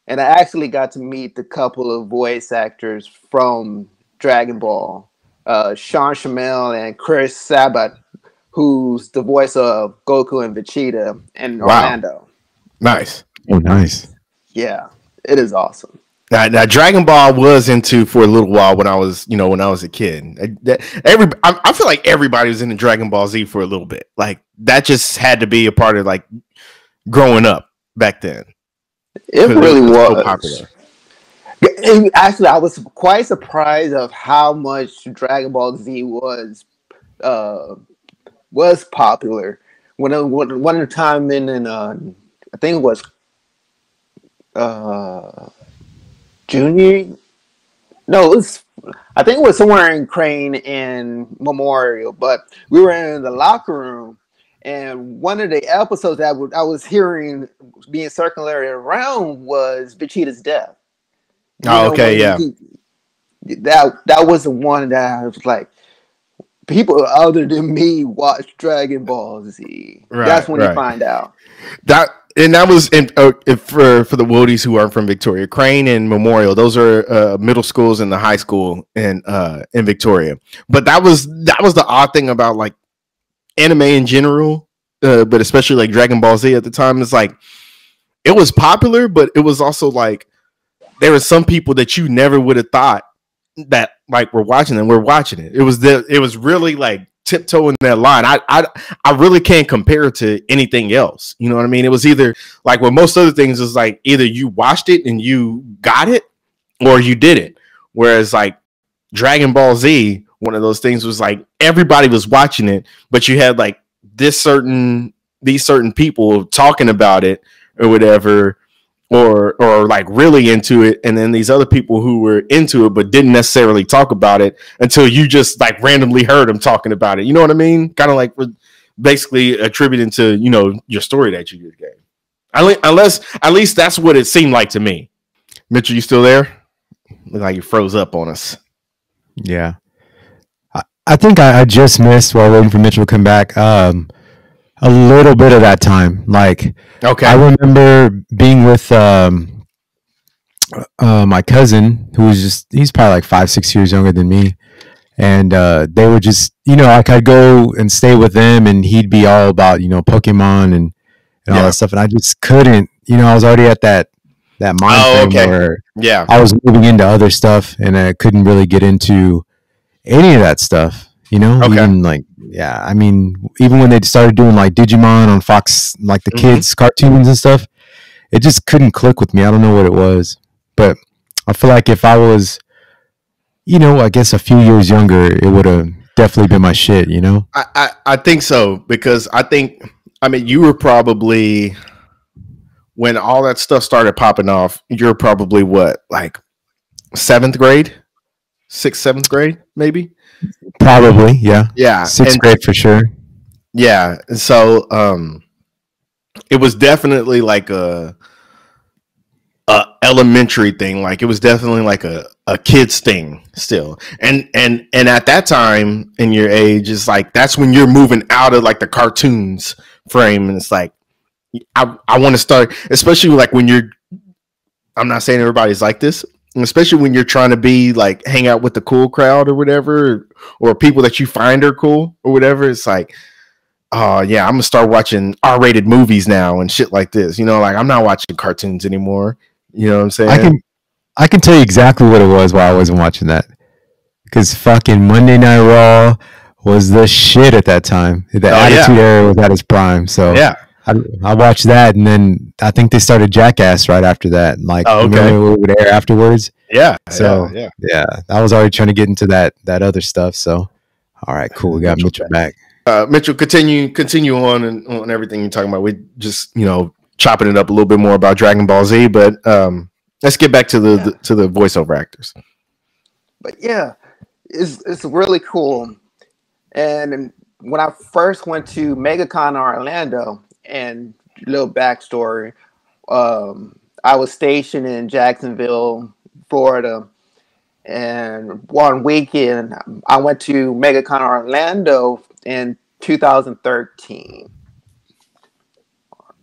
and I actually got to meet a couple of voice actors from Dragon Ball, Sean Shamel and Chris Sabat, who's the voice of Goku and Vegeta in Orlando. Nice. Oh, nice. Yeah, it is awesome. Now Dragon Ball was into for a little while when I was a kid. I feel like everybody was into Dragon Ball Z for a little bit. Like that just had to be a part of like growing up back then. It really was. So popular. Actually, I was quite surprised of how much Dragon Ball Z was popular. One of the time in I think it was junior. No, I think it was somewhere in Crane and Memorial. But we were in the locker room, and one of the episodes that I was hearing being circulated around was Vegeta's death. Okay, yeah. That was the one that I was like, people other than me watch Dragon Ball Z. Right, that's when you find out. That was for the Woodies who aren't from Victoria. Crane and Memorial, those are middle schools and the high school in Victoria. But that was the odd thing about like anime in general, but especially like Dragon Ball Z at the time. It's like it was popular, but it was also like there were some people that you never would have thought that like we're watching it. It was really like tiptoeing that line. I really can't compare it to anything else. You know what I mean? It was either like with most other things is like either you watched it and you got it or you didn't. Whereas like Dragon Ball Z, one of those things was like everybody was watching it, but you had like these certain people talking about it or whatever, or like really into it, and then these other people who were into it but didn't necessarily talk about it until you just like randomly heard them talking about it. You know what I mean? Kind of like we're basically attributing to your story that you just gave. Unless at least that's what it seemed like to me. Mitchell, you still there? Look like you froze up on us. Yeah, I think I just missed while waiting for Mitchell to come back. A little bit of that time. Like, okay, I remember being with my cousin, who was he's probably like 5-6 years younger than me. And they were just, like I'd go and stay with them and he'd be all about, Pokemon and all that stuff. And I just couldn't, I was already at that mind frame where I was moving into other stuff and I couldn't really get into any of that stuff. Even like, I mean, even when they started doing like Digimon on Fox, like the kids cartoons and stuff, it just couldn't click with me. I don't know what it was, but I feel like if I was, you know, I guess a few years younger, it would have definitely been my shit, you know? I think so, because I mean, you were probably, when all that stuff started popping off, you're probably what, like 7th grade? 6th, 7th grade, maybe? Probably, yeah. Yeah. 6th grade for sure. Yeah. And so it was definitely like a elementary thing. Like it was definitely like a kid's thing still. And at that time in your age, it's like that's when you're moving out of like the cartoons frame, and it's like I want to start, especially like when you're, I'm not saying everybody's like this, especially when you're trying to be like hang out with the cool crowd or whatever, or people that you find are cool or whatever. It's like, oh yeah, I'm gonna start watching R-rated movies now and shit like this. You know, like I'm not watching cartoons anymore. You know what I'm saying? I can tell you exactly what it was while I wasn't watching that. Because fucking Monday Night Raw was the shit at that time. The Attitude Era was at its prime. So yeah, I watched that, and then I think they started Jackass right after that. Like, remember it would air afterwards? Yeah. So yeah, I was already trying to get into that other stuff. So all right, cool. We got Mitchell back. Mitchell, continue on everything you're talking about. We just, you know, chopping it up a little bit more about Dragon Ball Z, but let's get back to the voiceover actors. But yeah, it's really cool. And when I first went to MegaCon Orlando, and little backstory, I was stationed in Jacksonville, Florida, and one weekend I went to MegaCon Orlando in 2013.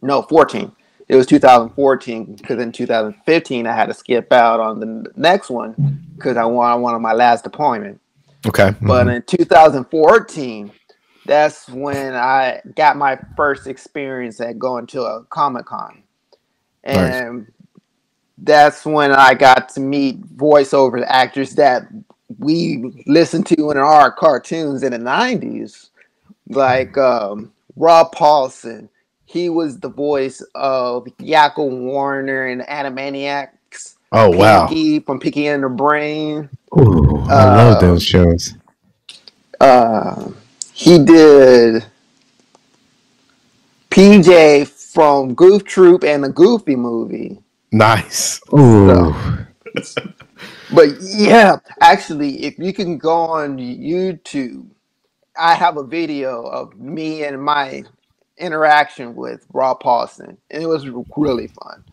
No, 14. It was 2014, because in 2015 I had to skip out on the next one because I wanted my last appointment. Okay. But in 2014, that's when I got my first experience at going to a Comic-Con. And that's when I got to meet voiceover actors that we listened to in our cartoons in the 90s. Like Rob Paulson. He was the voice of Yakko Warner in Animaniacs. Oh, wow. Pinky from Pinky and the Brain. Ooh, I love those shows. He did PJ from Goof Troop and the Goofy Movie. Nice. Ooh. But yeah, actually, if you can go on YouTube, I have a video of me and my interaction with Rob Paulson, and it was really fun.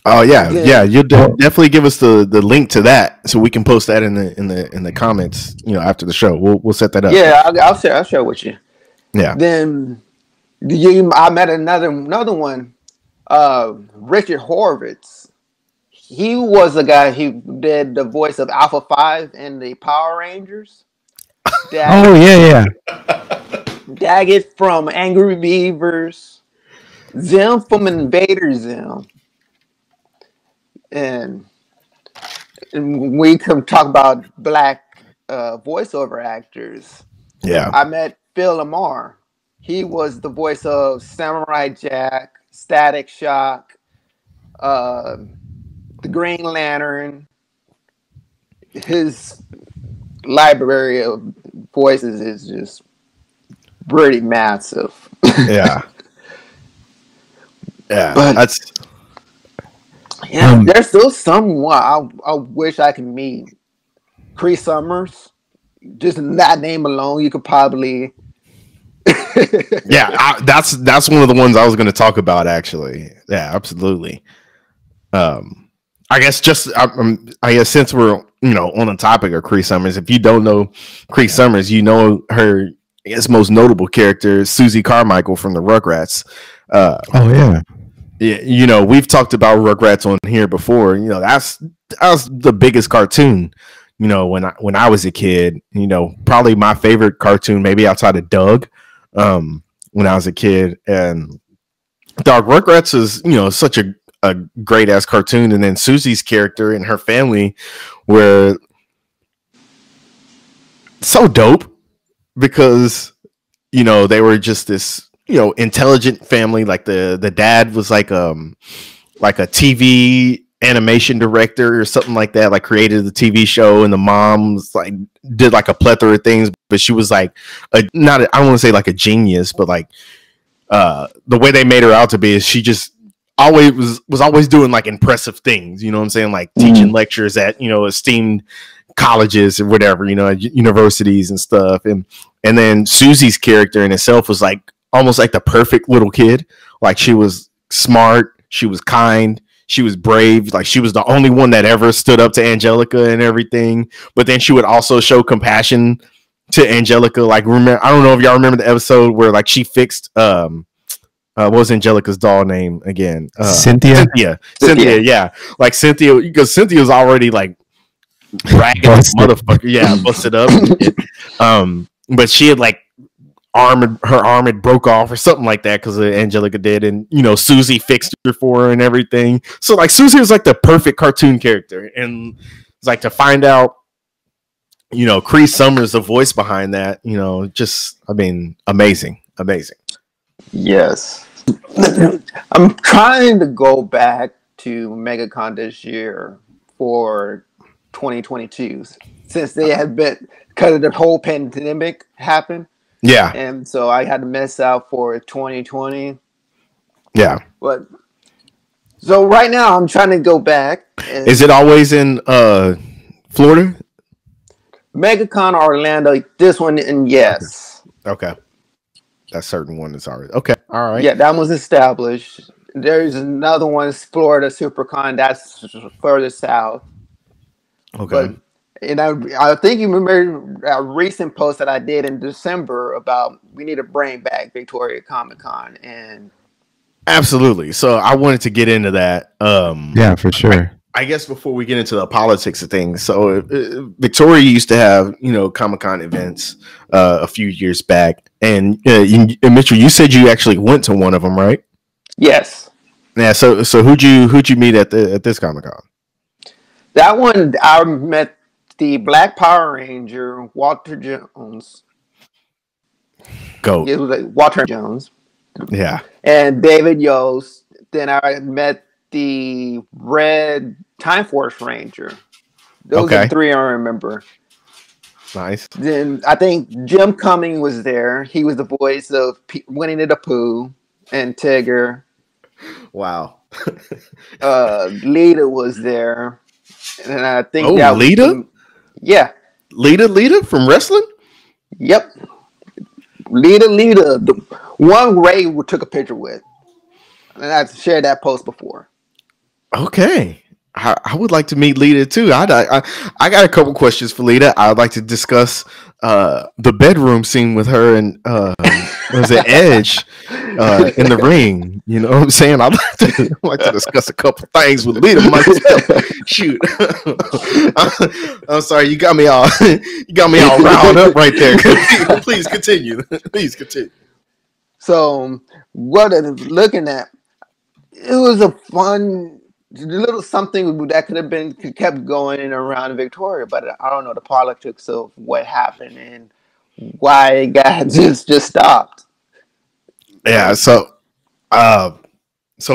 Oh yeah, you'll definitely give us the link to that so we can post that in the comments. You know, after the show, we'll set that up. Yeah, I'll share with you. Yeah. Then I met another one, Richard Horvitz. He was the guy who did the voice of Alpha 5 in the Power Rangers. Daggett from Angry Beavers, Zim from Invader Zim, and we can talk about black voiceover actors. Yeah, I met Phil Lamar. He was the voice of Samurai Jack, Static Shock, the Green Lantern. His library of voices is just pretty massive. Yeah. But there's still someone I wish I could meet. Cree Summers. Just that name alone, you could probably. That's one of the ones I was going to talk about, actually. Yeah, absolutely. I guess since we're on the topic of Cree Summers, if you don't know Cree Summers, you know her. I guess most notable character is Susie Carmichael from the Rugrats. Yeah, we've talked about Rugrats on here before. That was the biggest cartoon. When I was a kid. Probably my favorite cartoon, maybe outside of Doug. When I was a kid, and Dog Rugrats is such a great ass cartoon, and then Susie's character and her family were so dope. Because they were just this intelligent family. Like the dad was like a TV animation director or something like that, like created the TV show, and the mom was like did like a plethora of things, but she was like I don't want to say like a genius, but like the way they made her out to be is she just always was always doing like impressive things, you know what I'm saying, like teaching lectures at, you know, esteemed colleges or whatever, you know, universities and stuff. And then Susie's character in itself was like almost like the perfect little kid. Like she was smart, she was kind, she was brave, like she was the only one that ever stood up to Angelica and everything. But then she would also show compassion to Angelica. Like, remember, I don't know if y'all remember the episode where like she fixed what was Angelica's doll name again? Cynthia, yeah. Like Cynthia, because Cynthia was already like ragged motherfucker, yeah, busted up. But she had like her arm had broke off or something like that because Angelica did, and you know Susie fixed her for her and everything. So like Susie was like the perfect cartoon character, and it's like to find out, you know, Cree Summers, the voice behind that, you know, just I mean, amazing. Yes. I'm trying to go back to MegaCon this year for 2022 since they had been, because of the whole pandemic happened. Yeah. And so I had to miss out for 2020. Yeah. But so right now I'm trying to go back. Is it always in Florida? MegaCon Orlando, this one, and yes. Okay. That certain one is already okay. All right. Yeah, that one's established. There's another one, Florida SuperCon, that's further south. Okay. But, and I think you remember a recent post that I did in December about we need to bring back Victoria Comic Con, and absolutely. So I wanted to get into that. Yeah, for sure. I guess before we get into the politics of things, so Victoria used to have, you know, Comic-Con events a few years back, and Mitchell, you said you actually went to one of them, right? Yes. Yeah. So who'd you meet at this Comic-Con? That one I met the Black Power Ranger, Walter Jones. Go. It was like Walter Jones. Yeah. And David Yost. Then I met the Red Time Force Ranger. Those are the three I remember. Nice. Then I think Jim Cumming was there. He was the voice of Winnie the Pooh and Tigger. Wow. Lita was there. And I think Lita? Yeah. Lita from wrestling? Yep. Lita, the one Ray took a picture with. And I've shared that post before. Okay. I would like to meet Lita too. I got a couple questions for Lita. I'd like to discuss the bedroom scene with her and was it Edge in the ring. You know what I'm saying? I'd like to discuss a couple things with Lita myself. Shoot. I'm sorry, you got me all riled up right there. Please continue. Please continue. So what I'm looking at, it was a fun little something that could have been kept going around Victoria, but I don't know the politics of what happened and why it got just stopped. Yeah. So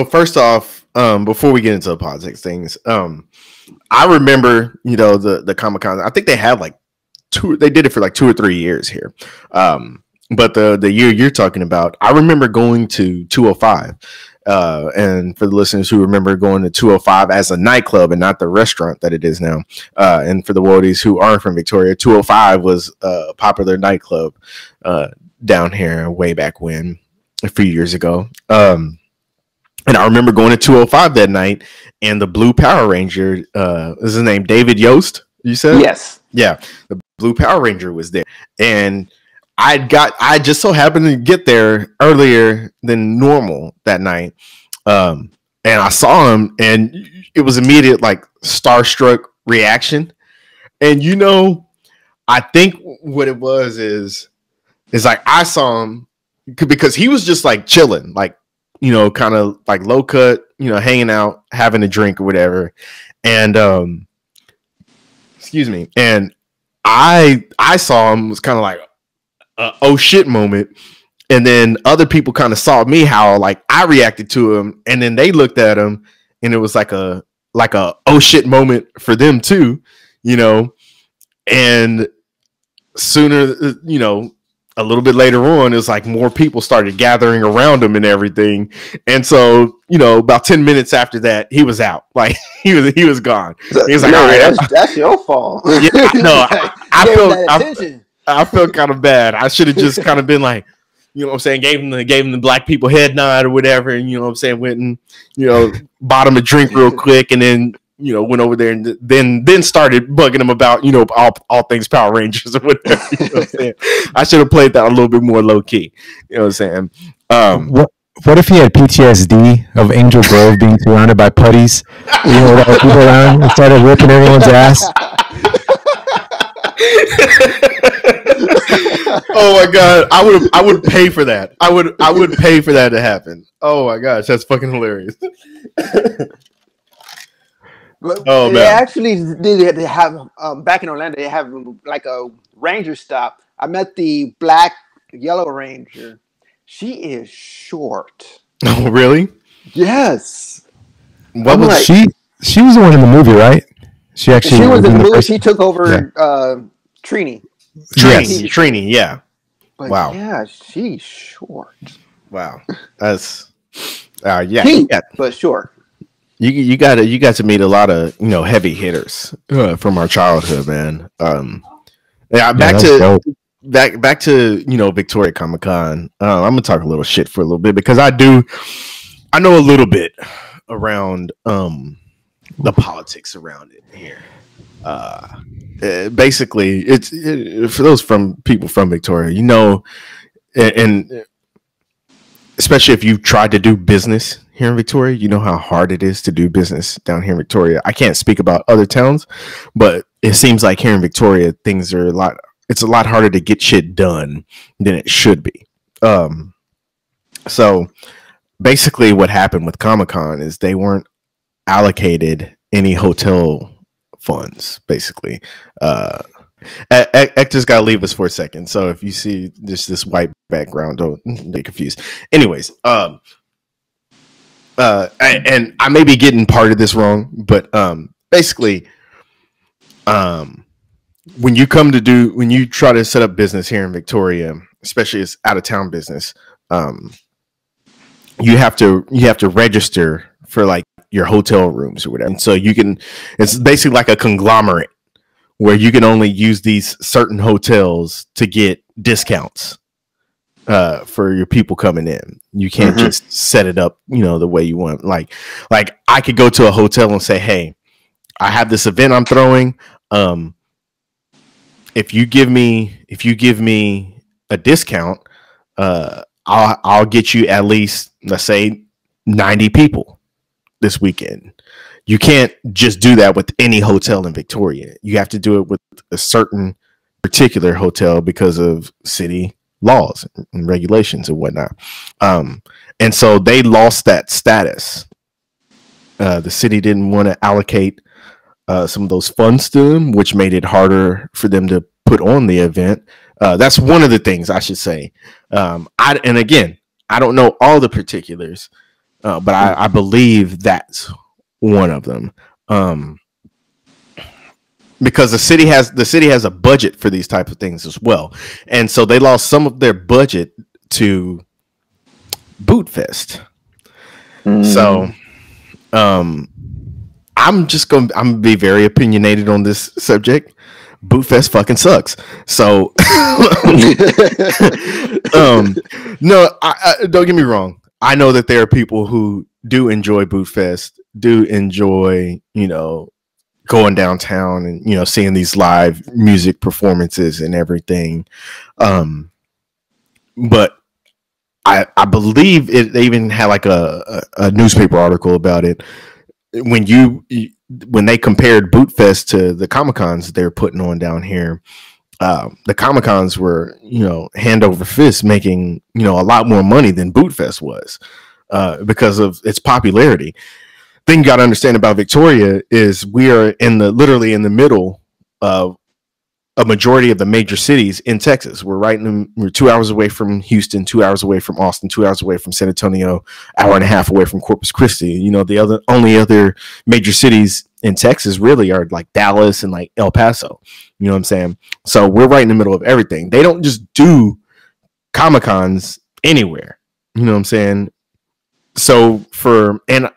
first off, before we get into the politics things, I remember, you know, the Comic-Con. I think they had like they did it for like 2 or 3 years here. But the year you're talking about, I remember going to 205. And for the listeners who remember going to 205 as a nightclub and not the restaurant that it is now, and for the worldies who aren't from Victoria, 205 was a popular nightclub down here way back when, a few years ago. And I remember going to 205 that night, and the Blue Power Ranger, is his name David Yost? You said? Yes. Yeah, the Blue Power Ranger was there, and I just so happened to get there earlier than normal that night. And I saw him, and it was immediate like starstruck reaction. And you know, I think what it was is like I saw him because he was just like chilling, like, you know, kind of like low cut, you know, hanging out, having a drink or whatever. And excuse me. And I saw him, was kind of like oh shit moment, and then other people kind of saw me how like I reacted to him, and then they looked at him, and it was like a like a oh shit moment for them too, you know. And sooner, you know, a little bit later on, it was like more people started gathering around him and everything. And so, you know, about 10 minutes after that, he was out. Like he was gone. He was like, no, all right, that's your fault. Yeah, no, I felt kind of bad. I should have just kind of been like, you know what I'm saying, gave him the black people head nod or whatever, and you know what I'm saying, went and, you know, bought him a drink real quick, and then, you know, went over there and then started bugging him about, you know, all things Power Rangers or whatever. You know what I'm saying? I should have played that a little bit more low key. You know what I'm saying? What if he had PTSD of Angel Grove being surrounded by putties, you know, with all the people around, and started whipping everyone's ass? Oh my god, I would pay for that. I would pay for that to happen. Oh my gosh, that's fucking hilarious. But oh man, they actually did have back in Orlando. They have like a ranger stop. I met the black yellow ranger. She is short. Oh really? Yes. What was she? She was the one in the movie, right? She was in the movie. She took over Trini. Trini, yeah. But wow. Yeah, she's short. Wow. That's yeah. Pink, but short. You got to meet a lot of, you know, heavy hitters from our childhood, man. Back to you know, Victoria Comic Con. I'm gonna talk a little shit for a little bit because I know a little bit around the politics around it here. Basically, it's for those people from Victoria, you know, and especially if you've tried to do business here in Victoria, you know how hard it is to do business down here in Victoria. I can't speak about other towns, but it seems like here in Victoria, things are it's a lot harder to get shit done than it should be. So basically what happened with Comic-Con is they weren't allocated any hotel funds, basically. Hector's got to leave us for a second, so if you see this white background, don't get confused. Anyways, and I may be getting part of this wrong, but basically, when you try to set up business here in Victoria, especially as out of town business, you have to register for like your hotel rooms or whatever. And so it's basically like a conglomerate where you can only use these certain hotels to get discounts for your people coming in. You can't just set it up, you know, the way you want. Like I could go to a hotel and say, hey, I have this event I'm throwing. If you give me a discount, I'll get you at least, let's say, 90 people this weekend. You can't just do that with any hotel in Victoria. You have to do it with a certain particular hotel because of city laws and regulations and whatnot. And so they lost that status. The city didn't want to allocate some of those funds to them, which made it harder for them to put on the event. That's one of the things I should say. And again, I don't know all the particulars, but I believe that's one of them. Because the city has a budget for these types of things as well, and so they lost some of their budget to Bootfest. So I'm gonna be very opinionated on this subject. Bootfest fucking sucks. So no, I don't get me wrong. I know that there are people who do enjoy Bootfest, do enjoy, you know, going downtown and, you know, seeing these live music performances and everything. But I believe they even had like a newspaper article about it when they compared Bootfest to the Comic-Cons they're putting on down here. The Comic-Cons were, you know, hand over fist making, you know, a lot more money than Bootfest was because of its popularity. Thing you got to understand about Victoria is we are literally in the middle of a majority of the major cities in Texas. We're 2 hours away from Houston, 2 hours away from Austin, 2 hours away from San Antonio, hour and a half away from Corpus Christi. You know, the only other major cities in Texas really are like Dallas and like El Paso. You know what I'm saying? So we're right in the middle of everything. They don't just do Comic-Cons anywhere. You know what I'm saying? So and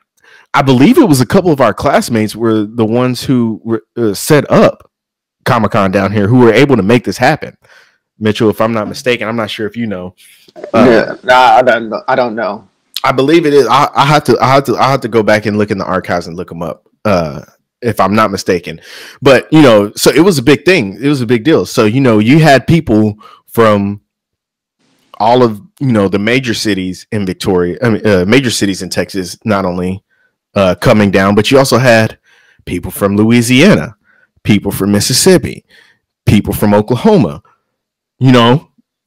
I believe it was a couple of our classmates were the ones who were set up Comic-Con down here who were able to make this happen. Mitchell, if I'm not mistaken, I'm not sure if you know. I don't know. I believe it is. I have to go back and look in the archives and look them up. If I'm not mistaken, but you know, so it was a big thing. It was a big deal. So you know, you had people from all of the major cities in major cities in Texas, not only coming down, but you also had people from Louisiana, people from Mississippi, people from Oklahoma,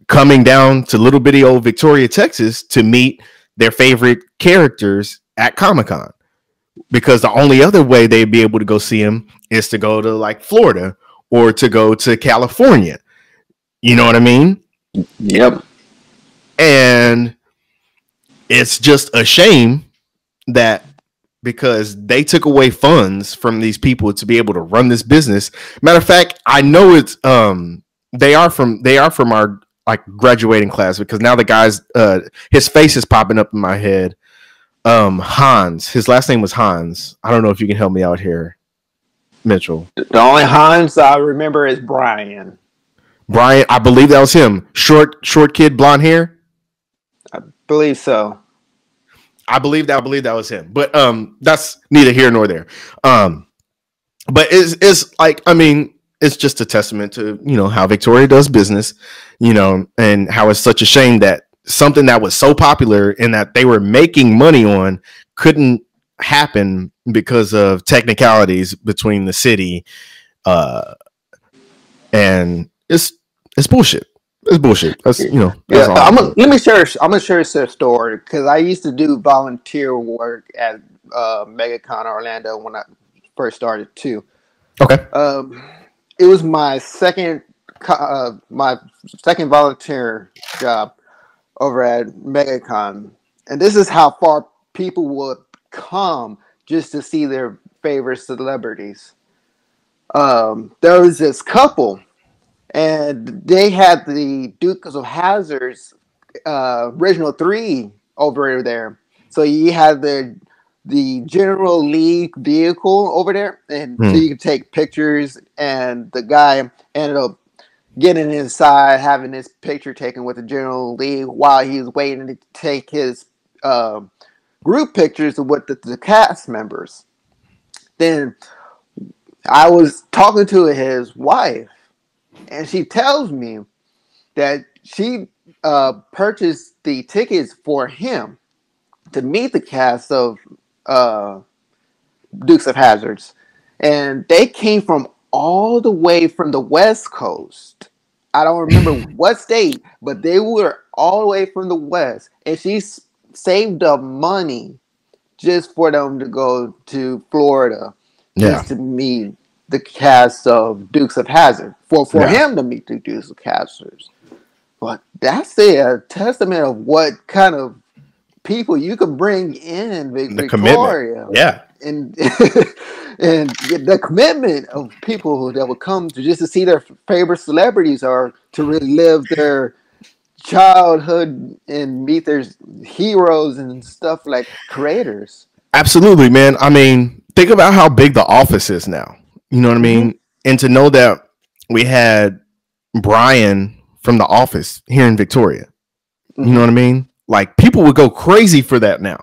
coming down to little bitty old Victoria, Texas to meet their favorite characters at Comic-Con, because the only other way they'd be able to go see them is to go to like Florida or to go to California. You know what I mean? Yep. And it's just a shame that because they took away funds from these people to be able to run this business. Matter of fact, I know it's they are from our like graduating class, because now the guy's his face is popping up in my head. Hans, his last name was Hans. I don't know if you can help me out here, Mitchell. The only Hans I remember is Brian. Brian, I believe that was him. Short kid, blonde hair. I believe so. I believe that was him. But that's neither here nor there. But it's like, I mean, it's just a testament to how Victoria does business, and how it's such a shame that something that was so popular and that they were making money on couldn't happen because of technicalities between the city, and it's bullshit. It's bullshit. That's That's I'm gonna share a story, because I used to do volunteer work at MegaCon Orlando when I first started too. Okay. It was my second volunteer job over at MegaCon, and this is how far people would come just to see their favorite celebrities. There was this couple, and they had the Dukes of Hazzard's original 3 over there. So you had the General Lee vehicle over there, and so you could take pictures, and the guy ended up getting inside, having his picture taken with the General Lee while he was waiting to take his group pictures with the cast members. Then I was talking to his wife, and she tells me that she purchased the tickets for him to meet the cast of Dukes of Hazzards, and they came from all the way from the West Coast. I don't remember what state, but they were all the way from the West, and she saved up money just for them to go to Florida just to meet the cast of Dukes of Hazzard, for him to meet the Dukes of Hazzard. But that's a testament of what kind of people you can bring in Victoria. Yeah. And and the commitment of people that would come to see their favorite celebrities, or to relive their childhood and meet their heroes and stuff like creators. Absolutely, man. I mean, think about how big The Office is now. You know what I mean? And to know that we had Brian from The Office here in Victoria. You know what I mean? Like, people would go crazy for that now.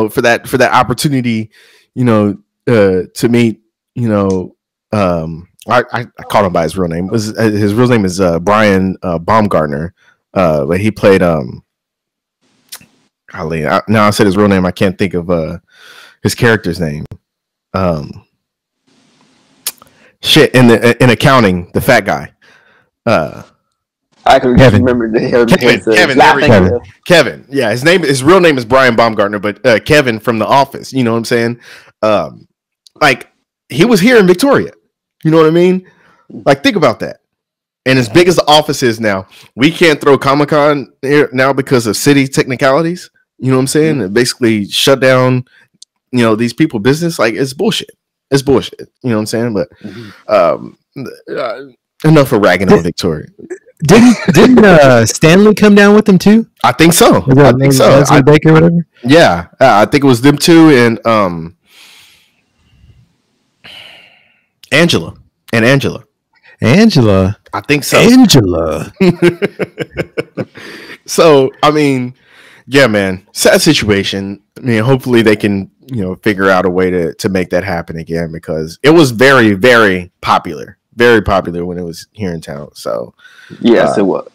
For that opportunity, to meet, I called him by his real name. His real name is Brian Baumgartner. But he played now I said his real name. I can't think of his character's name. In accounting, the fat guy. I can remember Kevin. Yeah, his real name is Brian Baumgartner, but Kevin from The Office. You know what I'm saying? Like, he was here in Victoria. You know what I mean? Like, think about that. And as big as the office is now, we can't throw Comic-Con here now because of city technicalities. You know what I'm saying? Mm-hmm. It basically shut down, these people business. Like, it's bullshit. It's bullshit. You know what I'm saying? But enough of ragging on Victoria. Didn't Stanley come down with them too? I think so. I think so. Leslie Baker, whatever. Yeah, I think it was them two and Angela. I think so. Angela. So, I mean, yeah, man, sad situation. I mean, hopefully they can, figure out a way to make that happen again, because it was very, very popular when it was here in town. So, yes, it was.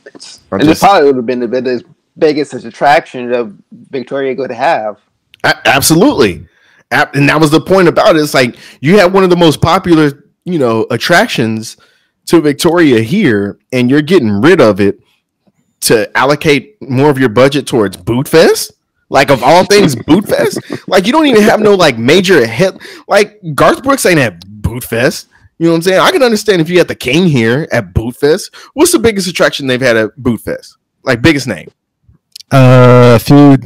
And it probably would have been the biggest attraction of Victoria could have. Absolutely. And that was the point about it. It's like you had one of the most popular, attractions to Victoria here, and you're getting rid of it to allocate more of your budget towards Bootfest. Like, of all things, Bootfest. Like, you don't even have no like major hit. Like, Garth Brooks ain't at Bootfest. You know what I'm saying? I can understand if you had the King here at Bootfest. What's the biggest attraction they've had at Bootfest? Like, biggest name? A few.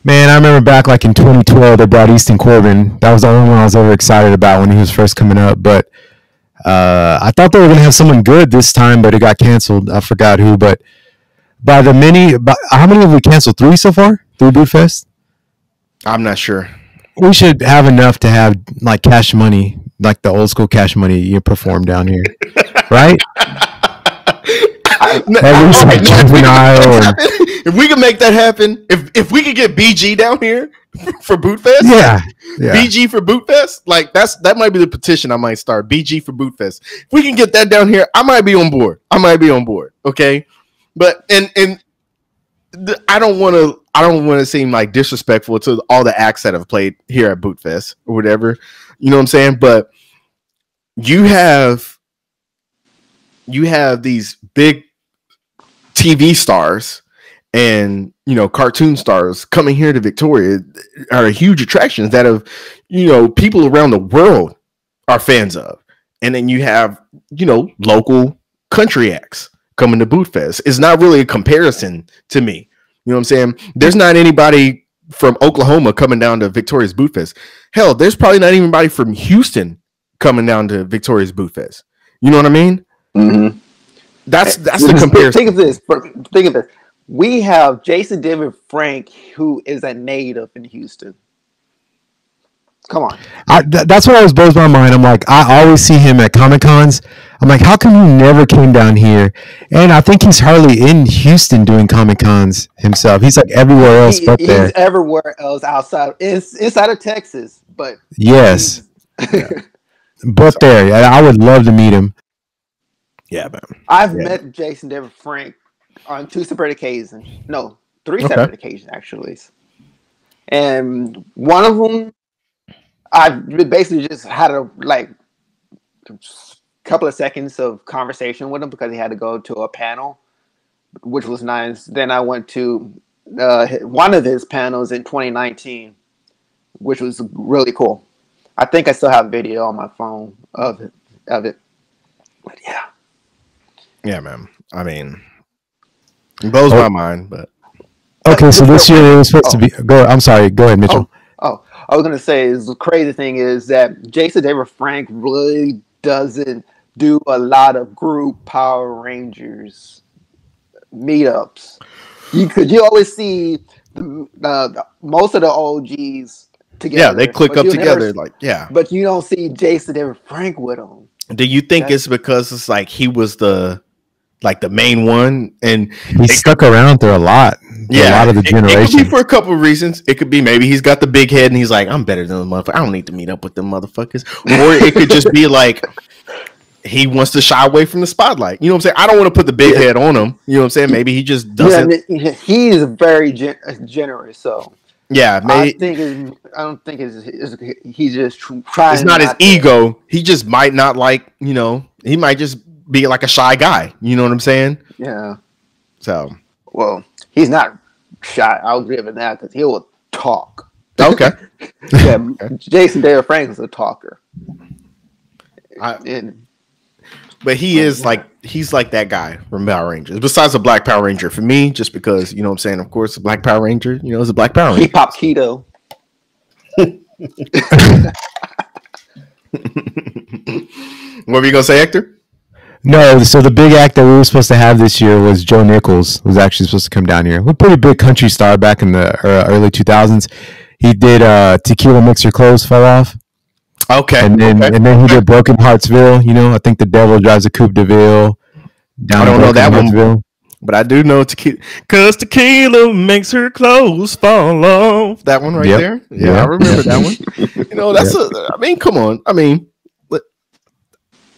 Man, I remember back like in 2012, they brought Easton Corbin. That was the only one I was ever excited about when he was first coming up. But I thought they were going to have someone good this time, but it got canceled. I forgot who. But how many have we canceled? 3 so far? 3 Bootfest? I'm not sure. We should have enough to have like Cash Money, like the old school Cash Money you perform down here, right? If we can make that happen, if we could get BG down here for Bootfest, yeah. BG for Bootfest, like that might be the petition I might start. BG for Bootfest. If we can get that down here, I might be on board. Okay, but I don't want to seem like disrespectful to all the acts that have played here at Bootfest or whatever. You know what I'm saying? But you have these big TV stars and cartoon stars coming here to Victoria are huge attractions that have people around the world are fans of. And then you have local country acts coming to Bootfest. It's not really a comparison to me. You know what I'm saying? There's not anybody from Oklahoma coming down to Victoria's Bootfest. Hell, there's probably not even anybody from Houston coming down to Victoria's Bootfest. You know what I mean? Mm-hmm. That's the comparison. Think of this. We have Jason David Frank, who is a native in Houston. Come on. That's what always blows my mind. I'm like, I always see him at Comic Cons. I'm like, how come he never came down here? And I think he's hardly in Houston doing Comic Cons himself. He's like everywhere else but there. He's everywhere else inside of Texas. But yes, but there. I would love to meet him. Yeah, man. I've met Jason David Frank on 2 separate occasions. No, 3 separate occasions actually. And one of them, I basically just had a couple of seconds of conversation with him because he had to go to a panel, which was nice. Then I went to one of his panels in 2019, which was really cool. I think I still have video on my phone of it. But yeah. Yeah, man. I mean, it blows my mind, but okay. So this year it was supposed to be. I'm sorry. Go ahead, Mitchell. I was gonna say the crazy thing is that Jason David Frank really doesn't do a lot of group Power Rangers meetups. You always see most of the OGs together. Yeah, they click up together. But you don't see Jason David Frank with them. Do you think it's because it's like he was the main one and he stuck around there a lot? A lot of the generation. It could be for a couple of reasons. It could be maybe he's got the big head and he's like, I'm better than the motherfucker. I don't need to meet up with them motherfuckers. Or it could just be like he wants to shy away from the spotlight. You know what I'm saying? I don't want to put the big head on him. You know what I'm saying? Maybe he just doesn't. Yeah, he's very generous. So yeah, maybe I don't think he's just trying. It's not his ego. He just might not like. He might just be like a shy guy. You know what I'm saying? Yeah. So well, he's not shy. I'll give it that because he will talk. Okay. Yeah, Jason David Frank is a talker. But he's like that guy from Power Rangers. Besides the Black Power Ranger, for me, just because you know what I'm saying. Of course, the Black Power Ranger, you know, is a Black Power Ranger. He pop keto. What were you gonna say, Hector? No, so the big act that we were supposed to have this year was Joe Nichols was actually supposed to come down here. A pretty big country star back in the early 2000s. He did Tequila Makes Your Clothes Fall Off. Okay. And then he did Broken Heartsville. You know, I think the devil drives a Coupe de Ville. I don't know that one, but I do know Tequila. Cause tequila makes her clothes fall off. That one right there. Yeah, I remember that one. You know, that's I mean, come on. I mean,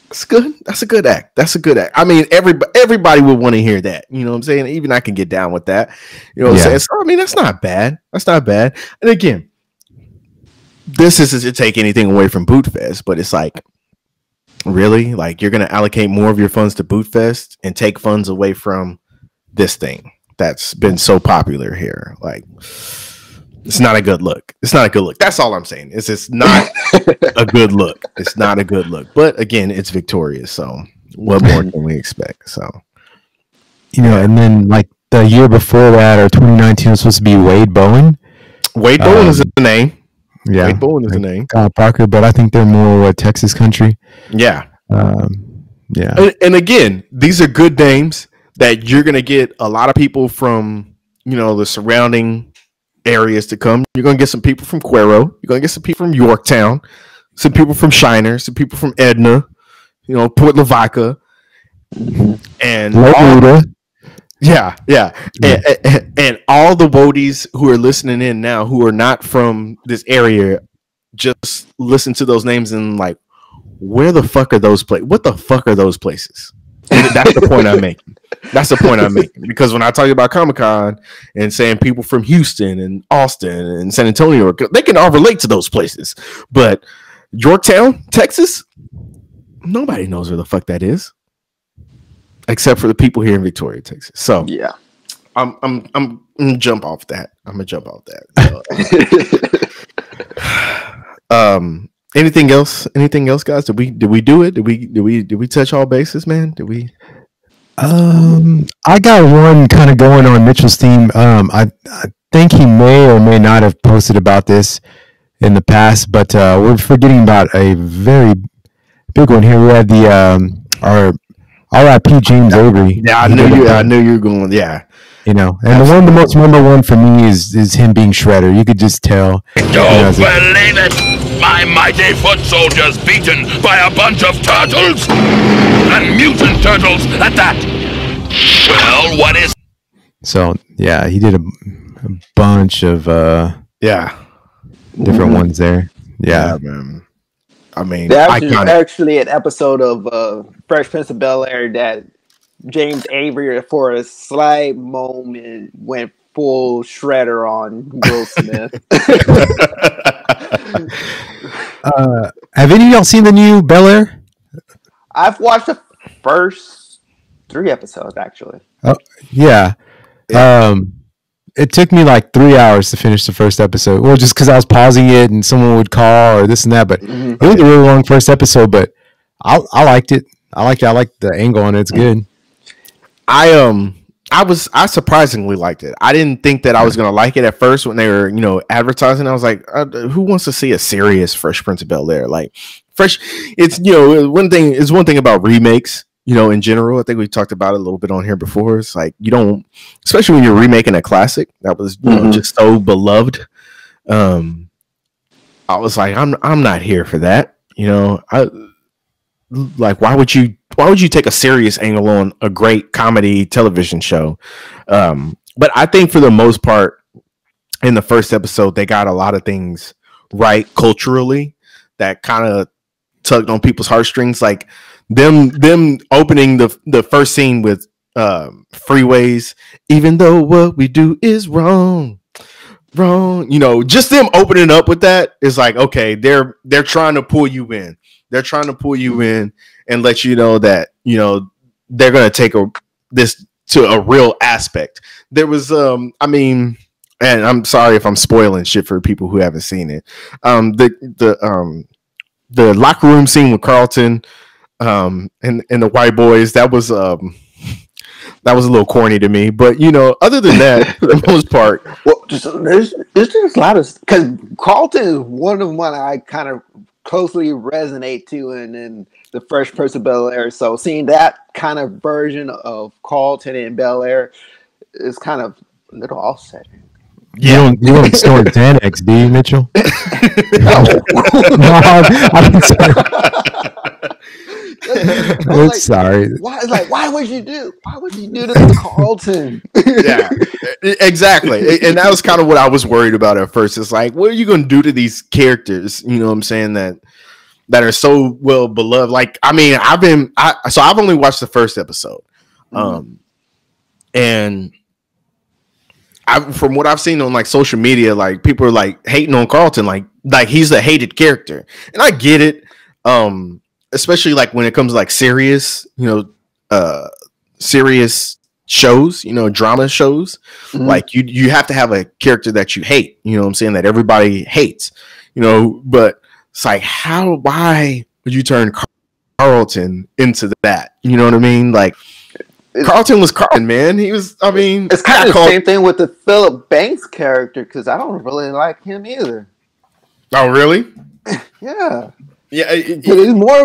that's good. That's a good act. That's a good act. I mean, everybody would want to hear that. You know what I'm saying? Even I can get down with that. You know what I'm saying? So, I mean, that's not bad. That's not bad. And again, this isn't to take anything away from Bootfest, but it's like, really? Like, you're going to allocate more of your funds to Bootfest and take funds away from this thing that's been so popular here? Like, it's not a good look. It's not a good look. That's all I'm saying. It's not a good look. It's not a good look. But again, it's victorious. So what more can we expect? So, you know, and then like the year before that, or 2019, was supposed to be Wade Bowen. Wade Bowen is the name. Yeah, Wade Bowen is the name. Kyle Parker, but I think they're more Texas country. Yeah. Yeah. And again, these are good names that you're going to get a lot of people from, you know, the surrounding areas to come. You're going to get some people from Cuero. You're going to get some people from Yorktown, some people from Shiner, some people from Edna, you know, Port Lavaca, and yeah. And all the Wodies who are listening in now who are not from this area, just listen to those names and like, where the fuck are those places? What the fuck are those places? That's the point I'm making. That's the point I'm making. Because when I talk about Comic-Con and saying people from Houston and Austin and San Antonio, they can all relate to those places. But Yorktown, Texas, nobody knows where the fuck that is, except for the people here in Victoria, Texas. So yeah, I'm gonna jump off that. Anything else? Anything else, guys? Did we do it? Did we touch all bases, man? Did we? I got one kind of going on Mitchell's team. I think he may or may not have posted about this in the past, but we're forgetting about a very big one here. We had the our RIP James Avery. Yeah, I knew you were going. Yeah, you know, and the most memorable one for me is him being Shredder. You could just tell. Don't believe it. My mighty foot soldiers beaten by a bunch of turtles and mutant turtles at that. Well, what is? So yeah, he did a bunch of different ones there. Yeah, man. I mean, that's actually an episode of Fresh Prince of Bel-Air that James Avery, for a slight moment, went full Shredder on Will Smith. Have any of y'all seen the new Bel-Air? I've watched the first 3 episodes, actually. Oh, yeah. It took me like 3 hours to finish the first episode. Well, just because I was pausing it and someone would call or this and that. But it was a really long first episode. But I liked it. I liked the angle on it. It's good. I surprisingly liked it. I didn't think that I was gonna like it at first when they were, you know, advertising. I was like, who wants to see a serious Fresh Prince of Bel-Air? Like, Fresh, it's, you know, one thing about remakes, you know, in general. I think we talked about it a little bit on here before. It's like, you don't, especially when you're remaking a classic that was, you know, just so beloved. I was like, I'm not here for that. You know, why would you take a serious angle on a great comedy television show? But I think for the most part, in the first episode, they got a lot of things right culturally that kind of tugged on people's heartstrings. Like them opening the first scene with freeways, even though what we do is wrong. You know, just them opening up with that is like, okay, they're trying to pull you in. They're trying to pull you in and let you know that, you know, they're going to take this to a real aspect. There was, I mean, and I'm sorry if I'm spoiling shit for people who haven't seen it. The locker room scene with Carlton, and the white boys, that was a little corny to me. But you know, other than that, for the most part, well, there's just a lot of, because Carlton is one of the one I kind of closely resonate to, and the Fresh Prince of Bel-Air. So seeing that kind of version of Carlton and Bel-Air is kind of a little offsetting. Yeah. You don't snort Xanax, do you, Mitchell? I'm sorry. Why would you do this to Carlton? Yeah, exactly. And that was kind of what I was worried about at first. It's like, what are you going to do to these characters? You know what I'm saying? That are so well beloved. Like, I mean, I've only watched the first episode, and from what I've seen on like social media, like people are like hating on Carlton, like he's a hated character, and I get it. Especially like when it comes to like serious, serious shows, drama shows, like you have to have a character that you hate, you know what I'm saying, that everybody hates, but it's like, why would you turn Carlton into that? You know what I mean? Like, Carlton was Carlton, man. He was, I mean, it's kind of the same thing with the Philip Banks character, because I don't really like him either. Oh, really? Yeah. Yeah, he's more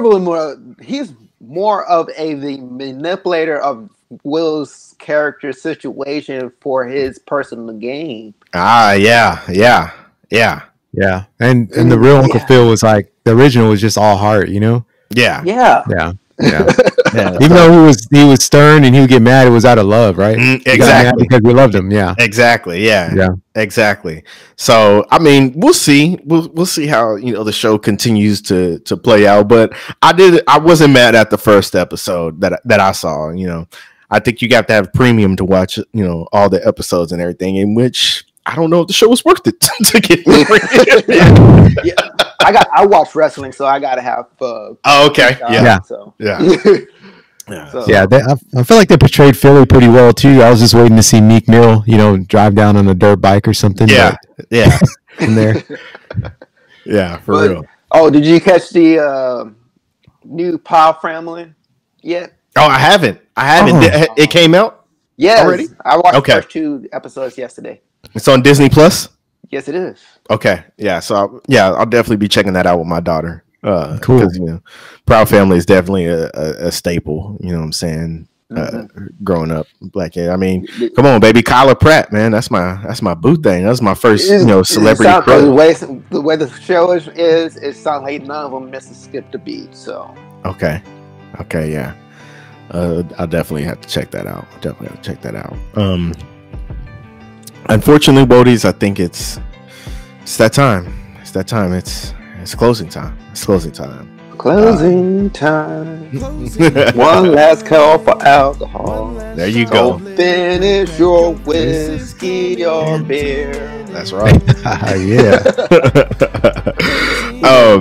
of the manipulator of Will's character situation for his personal gain. Yeah. And the real Uncle Phil was like, the original was just all heart, Yeah. Even though he was stern and he would get mad, it was out of love, right? Exactly, because we loved him. Yeah, exactly. Yeah, exactly. So I mean, we'll see. We'll see how the show continues to play out. But I wasn't mad at the first episode that I saw. I think you got to have premium to watch all the episodes and everything. In which I don't know if the show was worth it to get. Yeah. I watch wrestling, so I gotta have. Okay. Yeah. So. Yeah. I feel like they portrayed Philly pretty well too. I was just waiting to see Meek Mill, drive down on a dirt bike or something. Yeah. In there. Yeah, for real. Oh, did you catch the new Power Family yet? Oh, I haven't. It came out. Yes, already. I watched the first 2 episodes yesterday. It's on Disney Plus. Yes, it is. Okay, yeah. So I'll definitely be checking that out with my daughter. Cool. Because Proud Family is definitely a staple. You know what I'm saying? Growing up, black kid. I mean, come on, baby, Kyla Pratt, man. That's my boo thing. That's my first, celebrity crush. The way the show is, it sounds like none of them miss a skip the beat. So okay, yeah. I'll definitely have to check that out. Unfortunately, Wodies, I think it's that time. It's closing time. Closing time. One last call for alcohol. There you go. Finish your whiskey or beer. That's right. Yeah.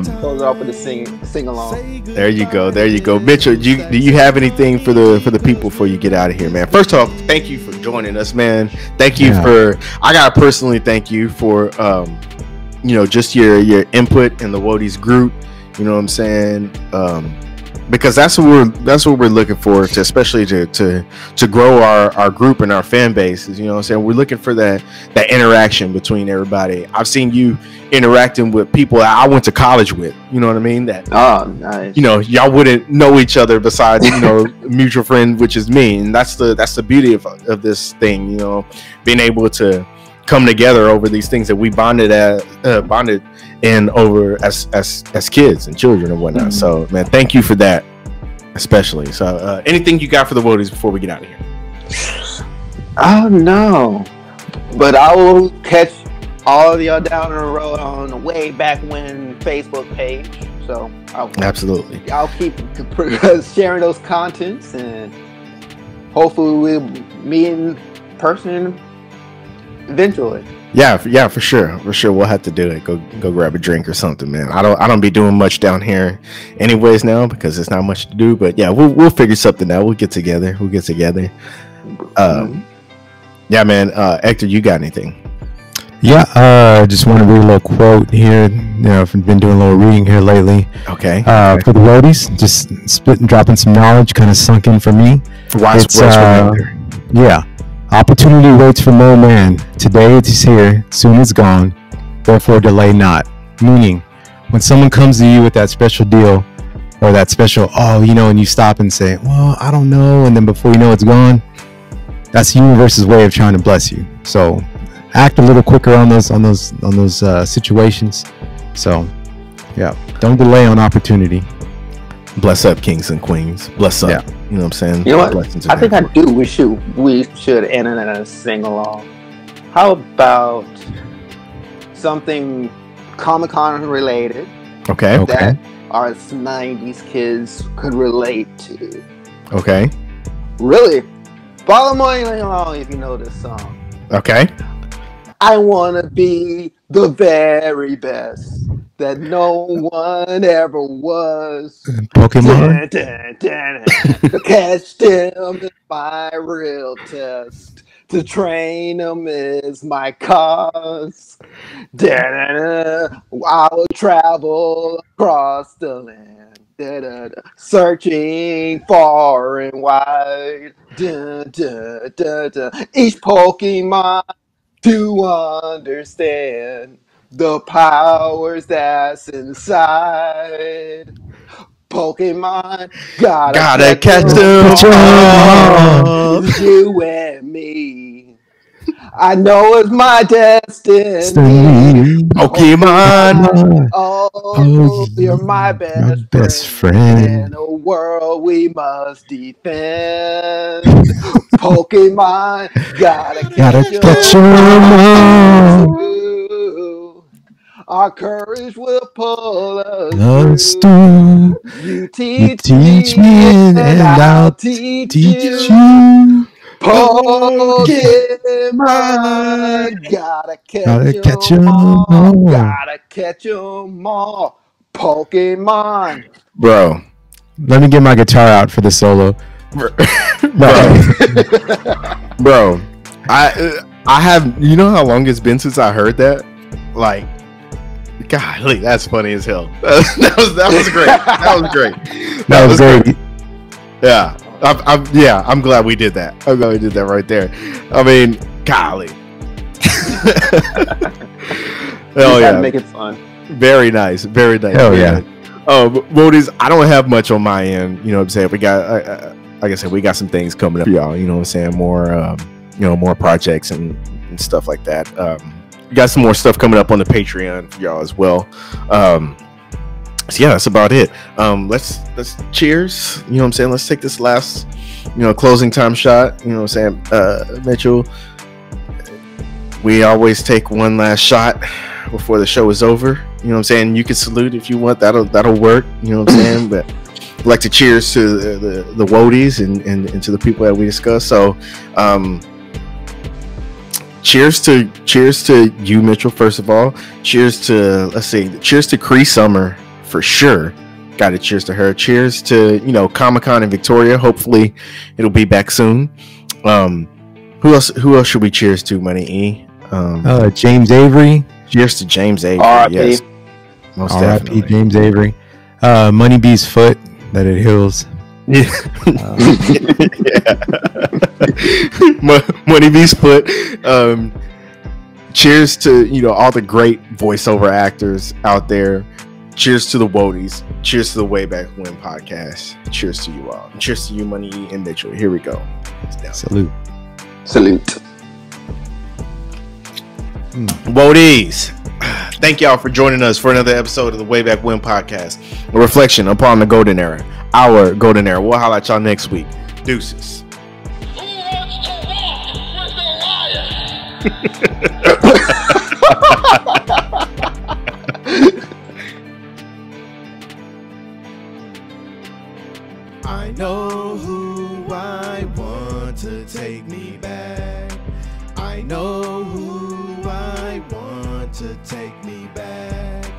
Close off with a sing along. There you go. Mitchell, do you have anything for the people before you get out of here, man? First off, thank you for joining us, man. Thank you I gotta personally thank you for just your input in the Wodies group. You know what I'm saying? Because that's what we're looking for, especially to grow our group and our fan bases. You know what I'm saying? We're looking for that interaction between everybody. I've seen you interacting with people that I went to college with. You know what I mean? That nice. Y'all wouldn't know each other besides mutual friend, which is me, and that's the beauty of this thing. Being able to come together over these things that we bonded in over as kids and children and whatnot. So, man, thank you for that, especially. So, anything you got for the Wodies before we get out of here? Oh no, but I will catch all of y'all down the road on the Way Back When Facebook page. So, absolutely, I'll keep sharing those contents, and hopefully we'll meet in person eventually. Yeah, for sure. We'll have to do it. Go grab a drink or something, man. I don't be doing much down here anyways now because there's not much to do, but yeah, we'll figure something out. We'll get together. Yeah, man. Hector, you got anything? Yeah, just want to read a little quote here. You know, I've been doing a little reading here lately. Okay. For the roadies, just spitting, dropping some knowledge, kind of sunk in for me. Yeah. Opportunity waits for no man. Today it is here, soon it's gone. Therefore delay not. Meaning, when someone comes to you with that special deal or that special, and you stop and say, well, I don't know, and then before you know it's gone, that's the universe's way of trying to bless you. So act a little quicker on those situations. So yeah, don't delay on opportunity. Bless up, kings and queens. Bless up. Yeah. You know what I'm saying? You know what? I think I do. We should end in a sing along. How about something Comic-Con related? Okay. That our 90s kids could relate to. Okay. Really? Follow me along if you know this song. Okay. I wanna be the very best that no one ever was. Pokemon. To catch them is my real test. To train them is my cause. I will travel across the land. Searching far and wide. Each Pokemon to understand the powers that's inside. Pokemon, gotta catch them all. You and me. I know it's my destiny. Pokemon. Oh, you're my best friend. In a world we must defend. Pokemon, gotta catch them all. Our courage will pull us through. You teach me and I'll teach you. Pokemon, gotta catch them all. Gotta catch them all. Pokemon. Bro, let me get my guitar out for the solo. Bro, I have, you know how long it's been since I heard that? Like, golly, that's funny as hell. That was great. That was great. That was great. Yeah. I'm glad we did that. I'm glad we did that right there. I mean, golly. Oh yeah, make it fun. Very nice. Very nice. Hell yeah. Woodies, I don't have much on my end. You know what I'm saying? We got, like I said, we got some things coming up for y'all. You know what I'm saying? More, more projects and stuff like that. We got some more stuff coming up on the Patreon for y'all as well. So yeah, that's about it. Let's cheers. You know what I'm saying? Let's take this last, closing time shot. You know what I'm saying? Mitchell, we always take one last shot before the show is over. You know what I'm saying? You can salute if you want. That'll work. You know what I'm saying? But I'd like to cheers to the Wodies and to the people that we discussed. So cheers to you, Mitchell, first of all. Cheers to Cree Summer for sure. Got to cheers to her. Cheers to Comic-Con in Victoria. Hopefully it'll be back soon. Who else should we cheers to, Money E? James Avery. Cheers to James Avery. Yes, most definitely. James Avery. Money B's foot that it heals. Yeah. Money B's foot. Cheers to all the great voiceover actors out there. Cheers to the Wodies. Cheers to the Way Back When podcast. Cheers to you all. Cheers to you, Money E and Mitchell. Here we go. Salute. Wodies, thank y'all for joining us for another episode of the Way Back When podcast, a reflection upon the golden era, our golden era. We'll holler at y'all next week. Deuces. Who wants to walk with the lion? I know who I want to take me back. I know who I want to take me back.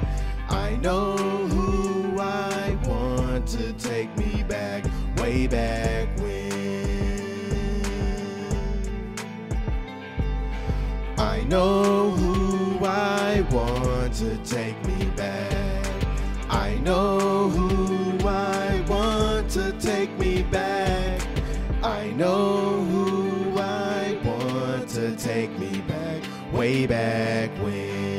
I know who I want to take me back. Way back when. I know who take me back, way back when.